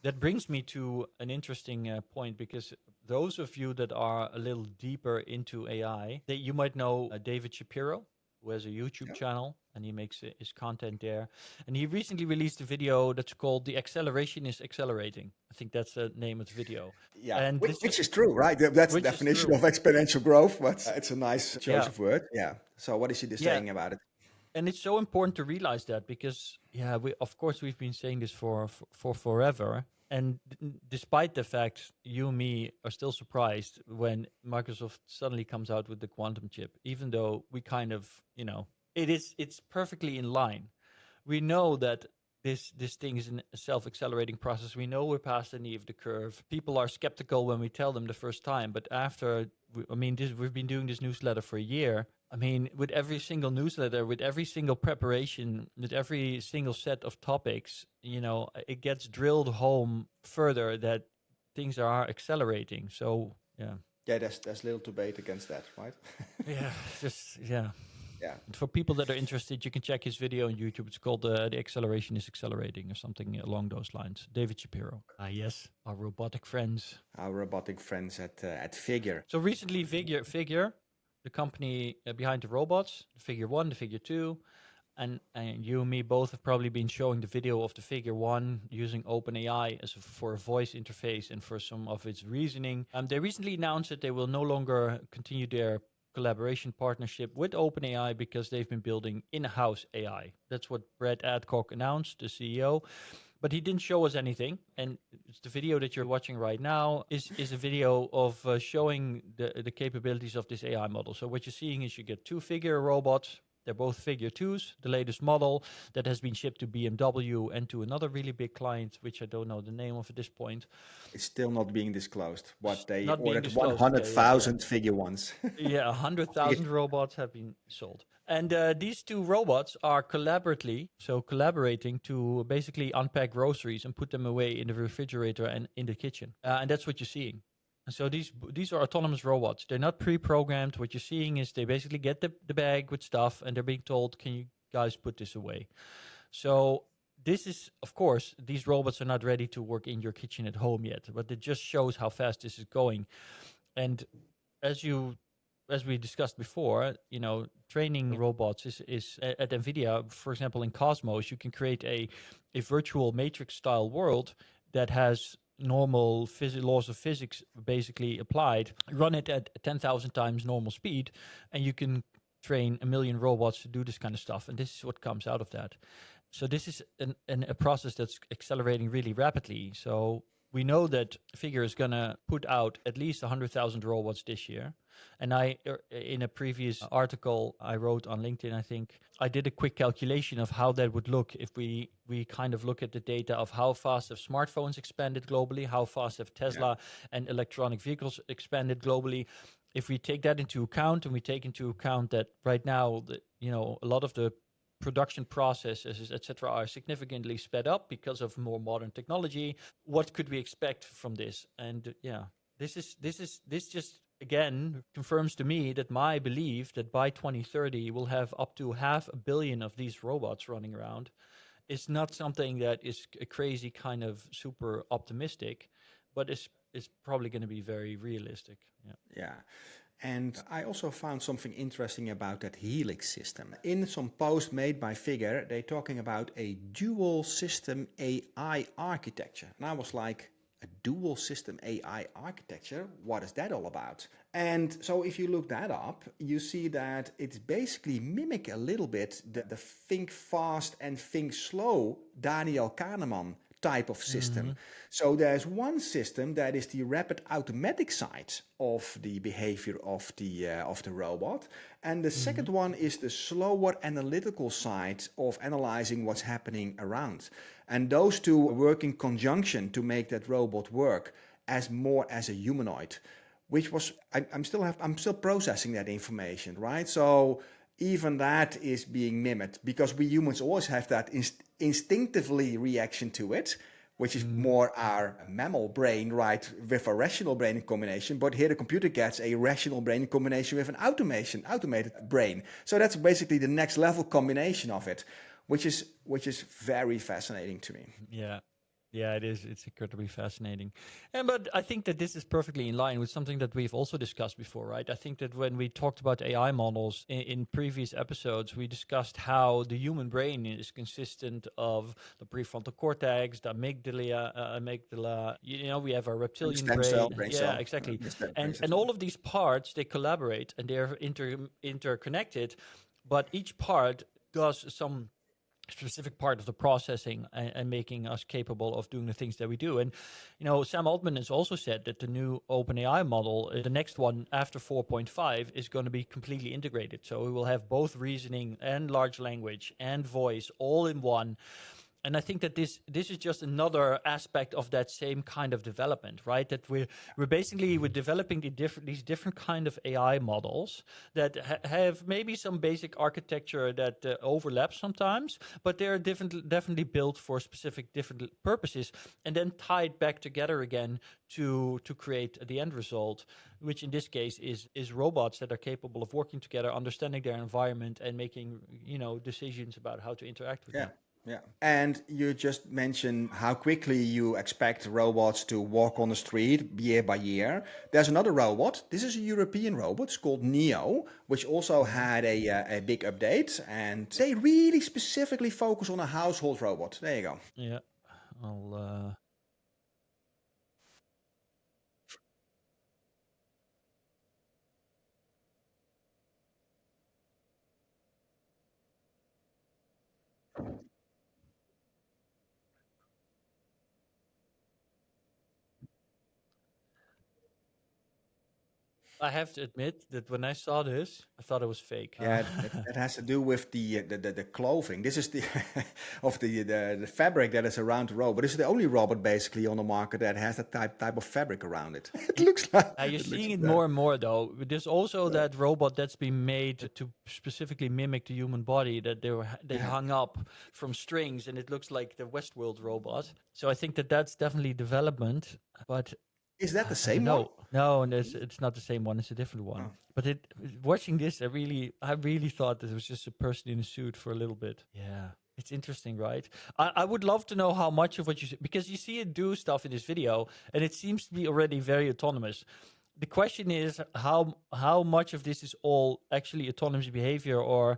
that brings me to an interesting point, because those of you that are a little deeper into AI, that you might know David Shapiro, who has a YouTube channel, and he makes his content there. And he recently released a video that's called "The Acceleration is Accelerating." I think that's the name of the video. Yeah, and which is true, right? That's the definition of exponential growth, but it's a nice choice of word. Yeah. So what is he saying about it? And it's so important to realize that because, yeah, we've been saying this for forever. And despite the fact you and me are still surprised when Microsoft suddenly comes out with the quantum chip, even though we kind of, it's perfectly in line. We know that this thing is a self-accelerating process. We know we're past the knee of the curve. People are skeptical when we tell them the first time, but after, we've been doing this newsletter for a year. I mean, with every single newsletter, with every single preparation, with every single set of topics, it gets drilled home further that things are accelerating. So, yeah. Yeah, there's little debate against that, right? Yeah. Yeah. For people that are interested, you can check his video on YouTube. It's called The Acceleration is Accelerating or something along those lines. David Shapiro. Yes, our robotic friends. Our robotic friends at Figure. So recently, Figure, the company behind the robots, the Figure 1, the Figure 2, and you and me both have probably been showing the video of the Figure 1 using OpenAI for a voice interface and for some of its reasoning. They recently announced that they will no longer continue their collaboration partnership with OpenAI because they've been building in-house AI. That's what Brad Adcock announced, the CEO. But he didn't show us anything. And it's the video that you're watching right now is a video of showing the capabilities of this AI model. So what you're seeing is you get two Figure robots. They're both Figure 2s, the latest model that has been shipped to BMW and to another really big client, which I don't know the name of at this point. It's still not being disclosed. What they Not being ordered disclosed. 100,000 Figure 1s. Yeah, 100,000 robots have been sold. And these two robots are collaborating to basically unpack groceries and put them away in the refrigerator and in the kitchen. And that's what you're seeing. And so these are autonomous robots. They're not pre-programmed. What you're seeing is they basically get the bag with stuff and they're being told, can you guys put this away? So this is, of course, these robots are not ready to work in your kitchen at home yet, but it just shows how fast this is going. And as we discussed before, training robots is at NVIDIA, for example, in Cosmos, you can create a virtual matrix style world that has normal laws of physics basically applied, run it at 10,000 times normal speed, and you can train 1 million robots to do this kind of stuff. And this is what comes out of that. So this is a process that's accelerating really rapidly. So we know that Figure is going to put out at least 100,000 robots this year. And in a previous article I wrote on LinkedIn, I think, I did a quick calculation of how that would look if we kind of look at the data of how fast have smartphones expanded globally, how fast have Tesla and electronic vehicles expanded globally. If we take that into account and we take into account that right now, a lot of the production processes, etc., are significantly sped up because of more modern technology, what could we expect from this? And this just again confirms to me that my belief that by 2030 we'll have up to 500 million of these robots running around is not something that is a crazy kind of super optimistic, but is probably going to be very realistic. Yeah. And I also found something interesting about that Helix system. In some post made by Figure, they're talking about a dual system AI architecture. And I was like, a dual system AI architecture? What is that all about? And so if you look that up, you see that it's basically mimic a little bit the think fast and think slow Daniel Kahneman type of system. Mm-hmm. So there's one system that is the rapid automatic side of the behavior of the robot, and the second one is the slower analytical side of analyzing what's happening around. And those two work in conjunction to make that robot work more as a humanoid, which was I'm still processing that information, right? So even that is being mimicked because we humans always have that instinctively reaction to it, which is more our mammal brain, right, with a rational brain in combination. But here the computer gets a rational brain in combination with an automated brain. So that's basically the next level combination of it, which is very fascinating to me. Yeah, it is. It's incredibly fascinating. But I think that this is perfectly in line with something that we've also discussed before, right? I think that when we talked about AI models in previous episodes, we discussed how the human brain is consistent of the prefrontal cortex, the amygdala, we have our reptilian brain. Cell. Exactly. And all of these parts, they collaborate and they're interconnected, but each part does some specific part of the processing and making us capable of doing the things that we do. And, Sam Altman has also said that the new OpenAI model, the next one after 4.5, is going to be completely integrated. So we will have both reasoning and large language and voice all in one. And I think that this is just another aspect of that same kind of development, right? That we're developing these different kind of AI models that have maybe some basic architecture that overlaps sometimes, but they're definitely built for specific different purposes, and then tied back together again to create the end result, which in this case is robots that are capable of working together, understanding their environment, and making decisions about how to interact with them. Yeah. And you just mentioned how quickly you expect robots to walk on the street year by year. There's another robot. This is a European robot. It's called Neo, which also had a big update. And they really specifically focus on a household robot. There you go. Yeah. I'll... I have to admit that when I saw this, I thought it was fake. Yeah, that has to do with the clothing. This is the of the fabric that is around the robot. This is the only robot basically on the market that has that type of fabric around it. It looks like You're seeing it more and more though. There's also that robot that's been made to specifically mimic the human body that they hung up from strings, and it looks like the Westworld robot. So I think that's definitely development, but. Is that the same one? No, it's not the same one. It's a different one. Oh. But watching this, I really thought that it was just a person in a suit for a little bit. Yeah, it's interesting, right? I would love to know how much of what you see, because you see it do stuff in this video, and it seems to be already very autonomous. The question is how much of this is all actually autonomous behavior or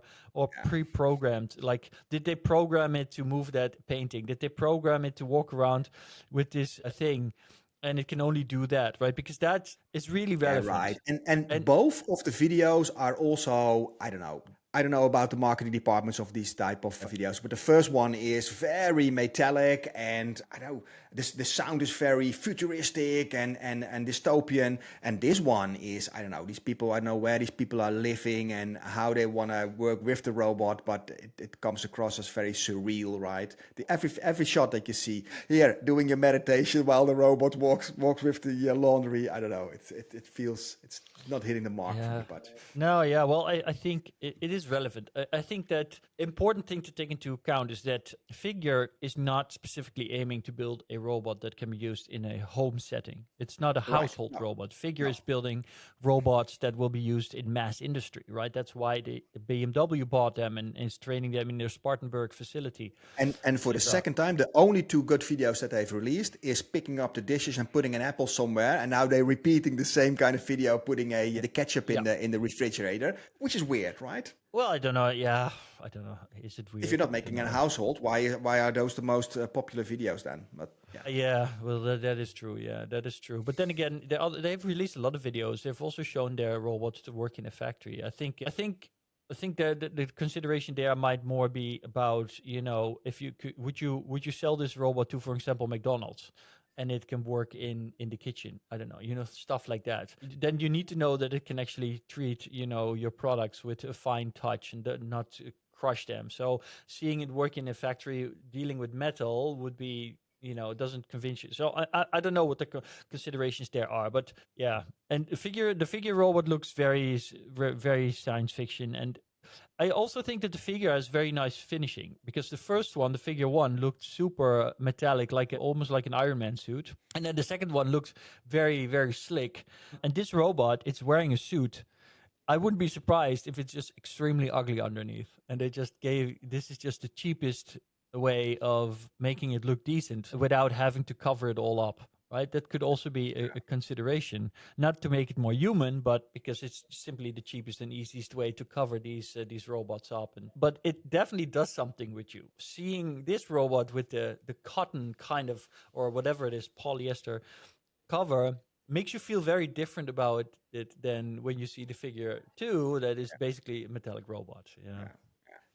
pre-programmed? Like, did they program it to move that painting? Did they program it to walk around with this thing? And it can only do that, right? Because that is really relevant. Yeah, right. And both of the videos are also, I don't know about the marketing departments of these type of videos, but the first one is very metallic, and I know the sound is very futuristic and dystopian. And this one is, I don't know where these people are living and how they want to work with the robot, but it comes across as very surreal, right? Every shot that you see here, doing your meditation while the robot walks with the laundry, I don't know, it feels it's not hitting the mark for me, but no, yeah. Well, I think it is relevant. I think that important thing to take into account is that Figure is not specifically aiming to build a robot that can be used in a home setting. It's not a household robot. Figure is building robots that will be used in mass industry, right? That's why the BMW bought them and is training them in their Spartanburg facility. And for the second time, the only two good videos that they've released is picking up the dishes and putting an apple somewhere, and now they're repeating the same kind of video, putting the ketchup in the refrigerator, which is weird, right? Well, I don't know. Yeah, I don't know. Is it weird? If you're not making a household, why are those the most popular videos then? But yeah, well, that is true. Yeah, that is true. But then again, they've released a lot of videos. They've also shown their robots to work in a factory. I think the consideration there might more be about, if you could, would you sell this robot to, for example, McDonald's? And it can work in the kitchen. I don't know, stuff like that. Then you need to know that it can actually treat, your products with a fine touch and not crush them. So seeing it work in a factory dealing with metal would be, doesn't convince you. So I don't know what the considerations there are, but yeah. And the figure robot looks very, very science fiction. And I also think that the figure has very nice finishing, because the first one, the figure one, looked super metallic, almost like an Iron Man suit. And then the second one looked very, very slick. And this robot, it's wearing a suit. I wouldn't be surprised if it's just extremely ugly underneath. And they just this is just the cheapest way of making it look decent without having to cover it all up. Right, that could also be a consideration, not to make it more human, but because it's simply the cheapest and easiest way to cover these robots up. But it definitely does something with you. Seeing this robot with the cotton kind of, or whatever it is, polyester cover, makes you feel very different about it than when you see the figure 2 that is basically a metallic robot. Yeah.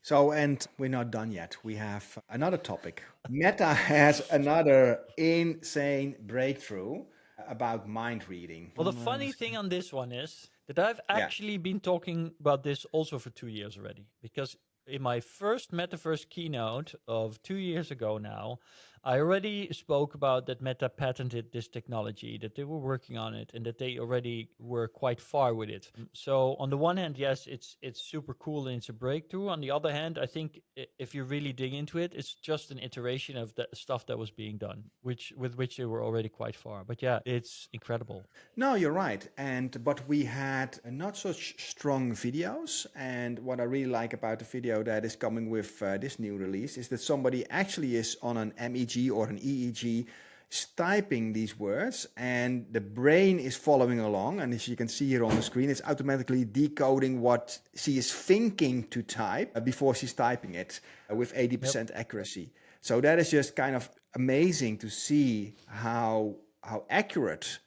So, and we're not done yet. We have another topic. Meta has another insane breakthrough about mind reading. Well, the funny thing on this one is that I've Yeah. actually been talking about this also for 2 years already, because in my first Metaverse keynote of 2 years ago now, I already spoke about that Meta patented this technology, that they were working on it, and that they already were quite far with it. So on the one hand, yes, it's super cool and it's a breakthrough. On the other hand, I think if you really dig into it, it's just an iteration of the stuff that was being done, with which they were already quite far. But yeah, it's incredible. No, you're right. But we had not such strong videos. And what I really like about the video that is coming with this new release is that somebody actually is on an MEG or an EEG typing these words, and the brain is following along. And as you can see here on the screen, it's automatically decoding what she is thinking to type before she's typing it with 80% accuracy. So that is just kind of amazing to see how accurate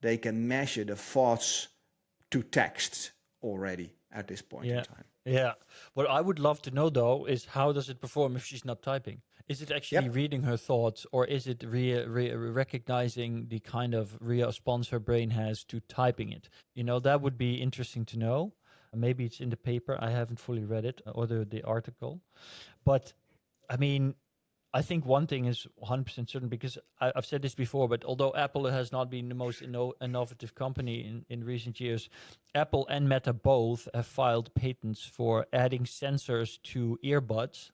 they can measure the thoughts to text already at this point in time. Yeah. What I would love to know, though, is how does it perform if she's not typing? Is it actually reading her thoughts, or is it recognizing the kind of response her brain has to typing it? You know, that would be interesting to know. Maybe it's in the paper. I haven't fully read it, or the article. But, I mean, I think one thing is 100% certain, because I've said this before, but although Apple has not been the most innovative company in recent years, Apple and Meta both have filed patents for adding sensors to earbuds,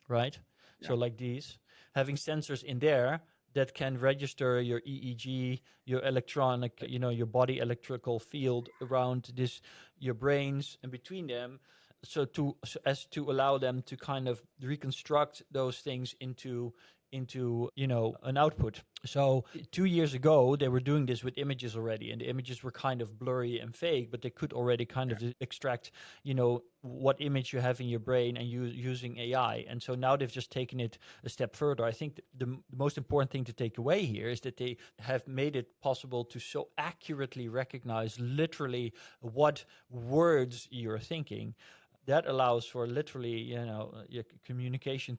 right? Yeah. So like these, having sensors in there that can register your EEG, your electronic, your body electrical field around your brains and between them. So as to allow them to kind of reconstruct those things into an output. So 2 years ago they were doing this with images already, and the images were kind of blurry and fake, but they could already kind of extract what image you have in your brain, and using AI. And so now they've just taken it a step further. I think the most important thing to take away here is that they have made it possible to so accurately recognize literally what words you're thinking. That allows for literally, your communication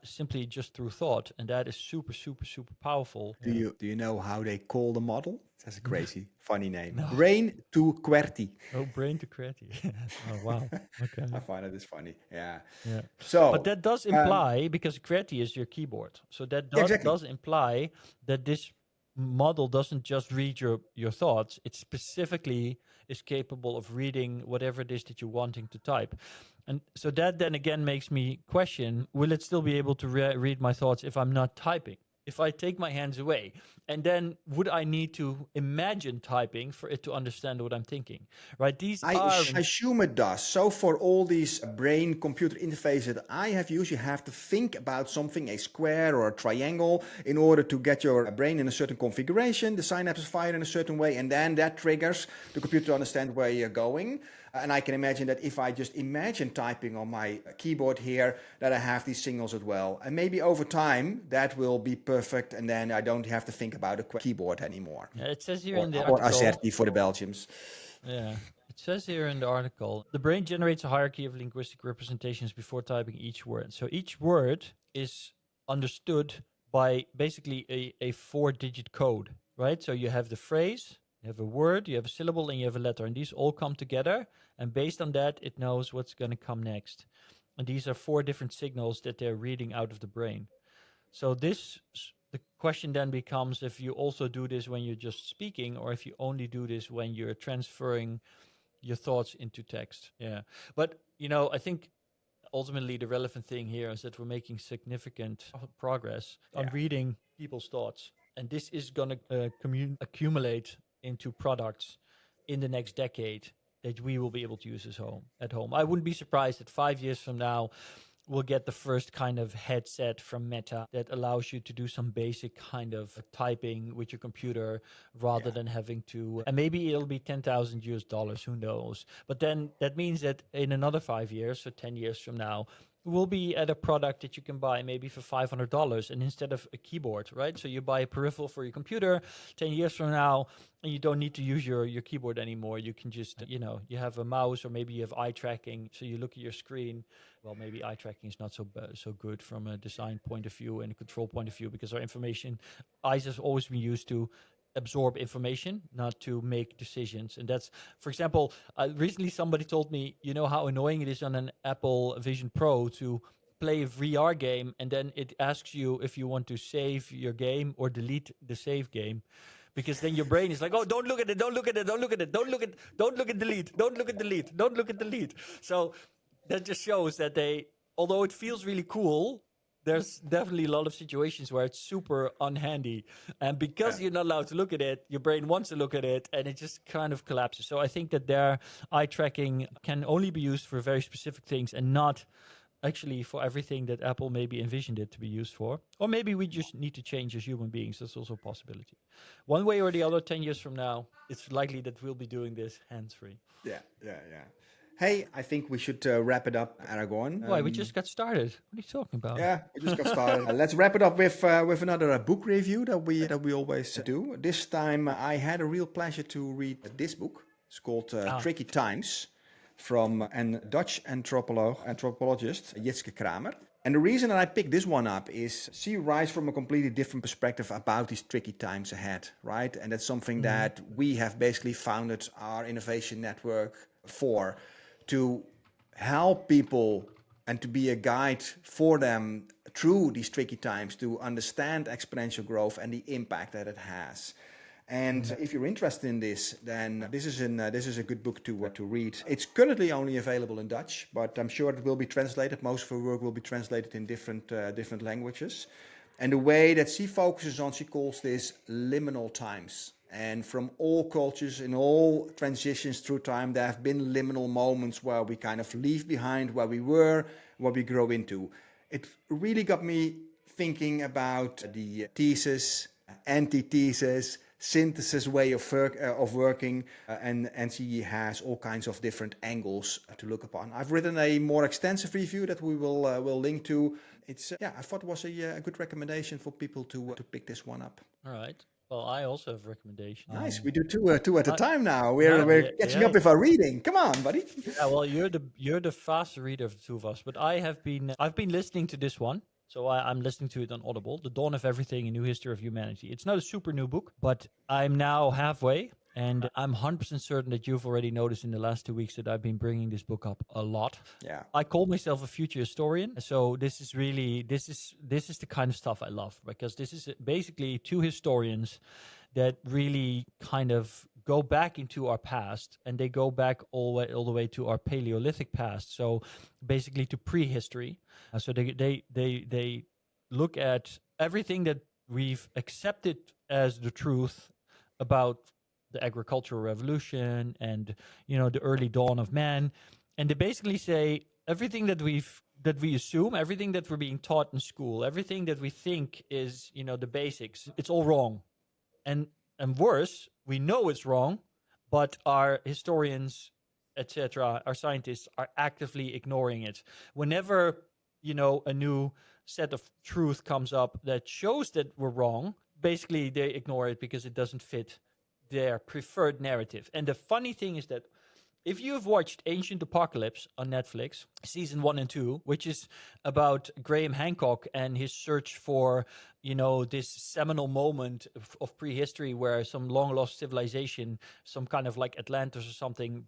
simply just through thought, and that is super, super, super powerful. Do you know how they call the model? That's a crazy, funny name. No. Brain to QWERTY. Oh, brain to QWERTY. Oh, wow. Okay. I find it is funny. Yeah. So, but that does imply, because QWERTY is your keyboard, so that does imply that this model doesn't just read your thoughts. It specifically is capable of reading whatever it is that you're wanting to type. And so that then again makes me question, will it still be able to read my thoughts if I'm not typing? If I take my hands away, and then would I need to imagine typing for it to understand what I'm thinking, right? I assume it does. So for all these brain-computer interfaces that I have used, you have to think about something, a square or a triangle, in order to get your brain in a certain configuration, the synapses fire in a certain way, and then that triggers the computer to understand where you're going. And I can imagine that if I just imagine typing on my keyboard here, that I have these signals as well. And maybe over time, that will be perfect, and then I don't have to think about a keyboard anymore. Yeah, it says here in the article. Or AZERTY for the Belgians. Yeah. It says here in the article, the brain generates a hierarchy of linguistic representations before typing each word. So each word is understood by basically a 4-digit code, right? So you have the phrase, you have a word, you have a syllable, and you have a letter, and these all come together. And based on that, it knows what's going to come next. And these are 4 different signals that they're reading out of the brain. So the question then becomes if you also do this when you're just speaking, or if you only do this when you're transferring your thoughts into text. Yeah. But, I think ultimately the relevant thing here is that we're making significant progress on reading people's thoughts. And this is going to accumulate into products in the next decade that we will be able to use at home. I wouldn't be surprised that 5 years from now, we'll get the first kind of headset from Meta that allows you to do some basic kind of typing with your computer rather than having to, and maybe it'll be $10,000 US, who knows? But then that means that in another 5 years, so 10 years from now, will be at a product that you can buy maybe for $500, and instead of a keyboard, right? So you buy a peripheral for your computer 10 years from now, and you don't need to use your keyboard anymore. You can just, you have a mouse, or maybe you have eye tracking. So you look at your screen. Well, maybe eye tracking is not so good from a design point of view and a control point of view, because our eyes have always been used to absorb information, not to make decisions. And that's, for example, recently somebody told me, how annoying it is on an Apple Vision Pro to play a VR game, and then it asks you if you want to save your game or delete the save game. Because then your brain is like, oh, don't look at it, don't look at it, don't look at it, don't look at delete, don't look at delete, don't look at delete. So that just shows that although it feels really cool, there's definitely a lot of situations where it's super unhandy. And because you're not allowed to look at it, your brain wants to look at it, and it just kind of collapses. So I think that their eye tracking can only be used for very specific things, and not actually for everything that Apple maybe envisioned it to be used for. Or maybe we just need to change as human beings. That's also a possibility. One way or the other, 10 years from now, it's likely that we'll be doing this hands-free. Yeah. Hey, I think we should wrap it up, Aragorn. Why? We just got started. What are you talking about? Yeah, we just got started. Let's wrap it up with another book review that we always do. This time, I had a real pleasure to read this book. It's called Tricky Times, from a Dutch anthropologist, Jitske Kramer. And the reason that I picked this one up is she writes from a completely different perspective about these tricky times ahead, right? And that's something that we have basically founded our innovation network for, to help people and to be a guide for them through these tricky times, to understand exponential growth and the impact that it has. And if you're interested in this, then this is a good book to read. It's currently only available in Dutch, but I'm sure it will be translated. Most of her work will be translated in different languages. And the way that she focuses on, she calls this liminal times. And from all cultures, in all transitions through time, there have been liminal moments where we kind of leave behind where we were, where we grow into. It really got me thinking about the thesis, antithesis, synthesis way of working, and she has all kinds of different angles to look upon. I've written a more extensive review that we will link to. It's I thought it was a good recommendation for people to pick this one up. All right. Well, I also have a recommendation. Nice. We do two at a time now. We're catching up with our reading. Come on, buddy. Yeah. Well, you're the faster reader of the two of us, but I've been listening to this one. So I'm listening to it on Audible, The Dawn of Everything, A New History of Humanity. It's not a super new book, but I'm now halfway, and I'm 100% certain that you've already noticed in the last 2 weeks that I've been bringing this book up a lot. Yeah. I call myself a future historian, so this is the kind of stuff I love, because this is basically two historians that really kind of go back into our past, and they go back all the way to our Paleolithic past. So basically to prehistory. So they look at everything that we've accepted as the truth about the agricultural revolution and the early dawn of man, and they basically say everything that we assume, everything that we're being taught in school, everything that we think is the basics, it's all wrong. And worse, we know it's wrong, but our historians, etc., our scientists are actively ignoring it. Whenever, a new set of truth comes up that shows that we're wrong, basically they ignore it because it doesn't fit their preferred narrative. And the funny thing is that if you've watched Ancient Apocalypse on Netflix, season 1 and 2, which is about Graham Hancock and his search for, this seminal moment of prehistory where some long lost civilization, some kind of like Atlantis or something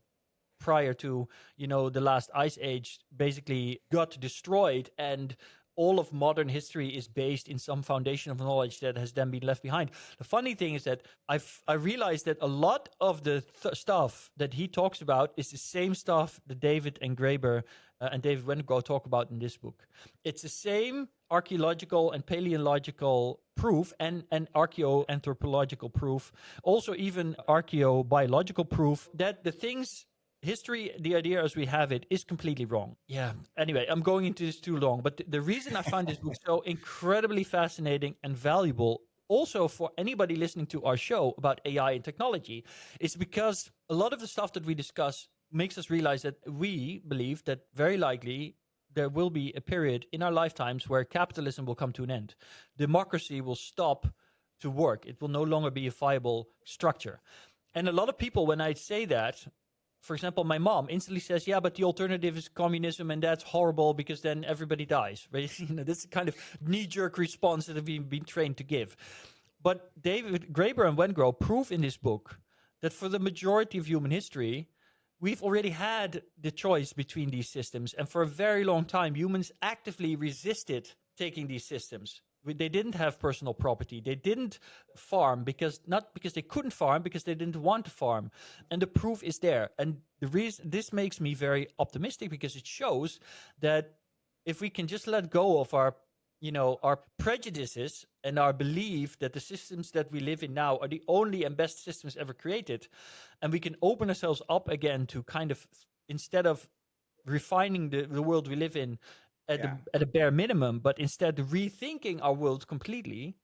prior to, the last ice age, basically got destroyed, and all of modern history is based in some foundation of knowledge that has then been left behind. The funny thing is that I realized that a lot of the stuff that he talks about is the same stuff that David and Graeber and David Wendigo talk about in this book. It's the same archaeological and paleontological proof and archaeoanthropological proof, also even archaeobiological proof that the things... history, the idea as we have it, is completely wrong. Yeah. Anyway, I'm going into this too long, but the reason I find this book so incredibly fascinating and valuable, also for anybody listening to our show about AI and technology, is because a lot of the stuff that we discuss makes us realize that we believe that very likely there will be a period in our lifetimes where capitalism will come to an end. Democracy will stop to work. It will no longer be a viable structure. And a lot of people, when I say that, for example, my mom instantly says, yeah, but the alternative is communism, and that's horrible because then everybody dies. Right? This is kind of knee-jerk response that we've been trained to give. But David Graeber and Wengrow prove in this book that for the majority of human history, we've already had the choice between these systems. And for a very long time, humans actively resisted taking these systems. They didn't have personal property. They didn't farm not because they couldn't farm, because they didn't want to farm. And the proof is there. And the reason this makes me very optimistic, because it shows that if we can just let go of our prejudices and our belief that the systems that we live in now are the only and best systems ever created, and we can open ourselves up again to kind of, instead of refining the world we live in at a bare minimum, but instead rethinking our world completely,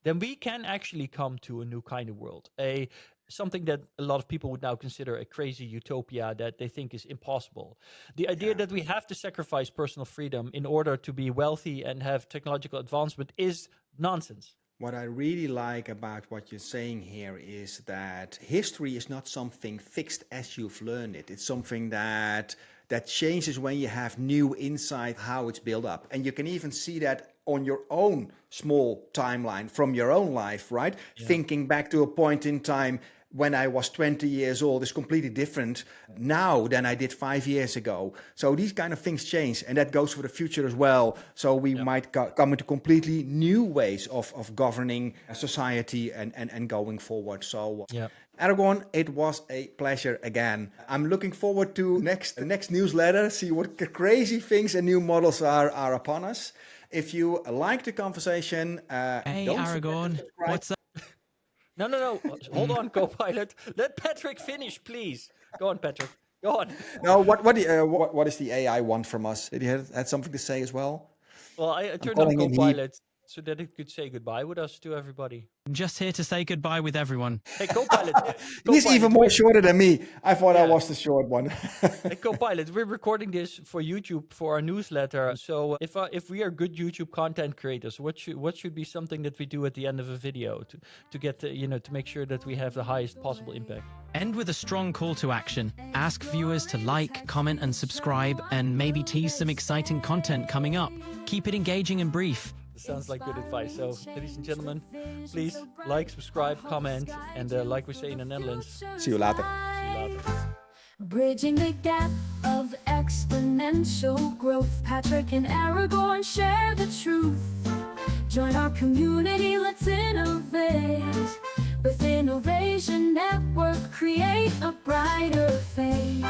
then we can actually come to a new kind of world, something that a lot of people would now consider a crazy utopia that they think is impossible. The idea that we have to sacrifice personal freedom in order to be wealthy and have technological advancement is nonsense. What I really like about what you're saying here is that history is not something fixed as you've learned it. It's something that changes when you have new insight how it's built up. And you can even see that on your own small timeline from your own life, right? Yeah. Thinking back to a point in time when I was 20 years old is completely different now than I did 5 years ago. So these kind of things change, and that goes for the future as well. So we might come into completely new ways of governing a society and going forward. So Aragorn, it was a pleasure again. I'm looking forward to the next newsletter, see what crazy things and new models are upon us. If you like the conversation, hey Aragorn, what's up? No. Hold on, Copilot. Let Patrick finish, please. Go on, Patrick. Go on. No, what does the AI want from us? Did he had something to say as well? Well, I turned on Copilot so that it could say goodbye with us to everybody. Just here to say goodbye with everyone. Hey, Copilot. He's even more shorter than me. I thought I was the short one. Hey, Copilot, we're recording this for YouTube for our newsletter. So if we are good YouTube content creators, what should be something that we do at the end of a video to get to make sure that we have the highest possible impact? End with a strong call to action. Ask viewers to like, comment, and subscribe, and maybe tease some exciting content coming up. Keep it engaging and brief. Sounds like good advice. So, ladies and gentlemen, please like, subscribe, comment, and like we say in the Netherlands, see you later. Bridging the gap of exponential growth, Patrick and Aragorn share the truth. Join our community, let's innovate. With Innovation Network, create a brighter fate.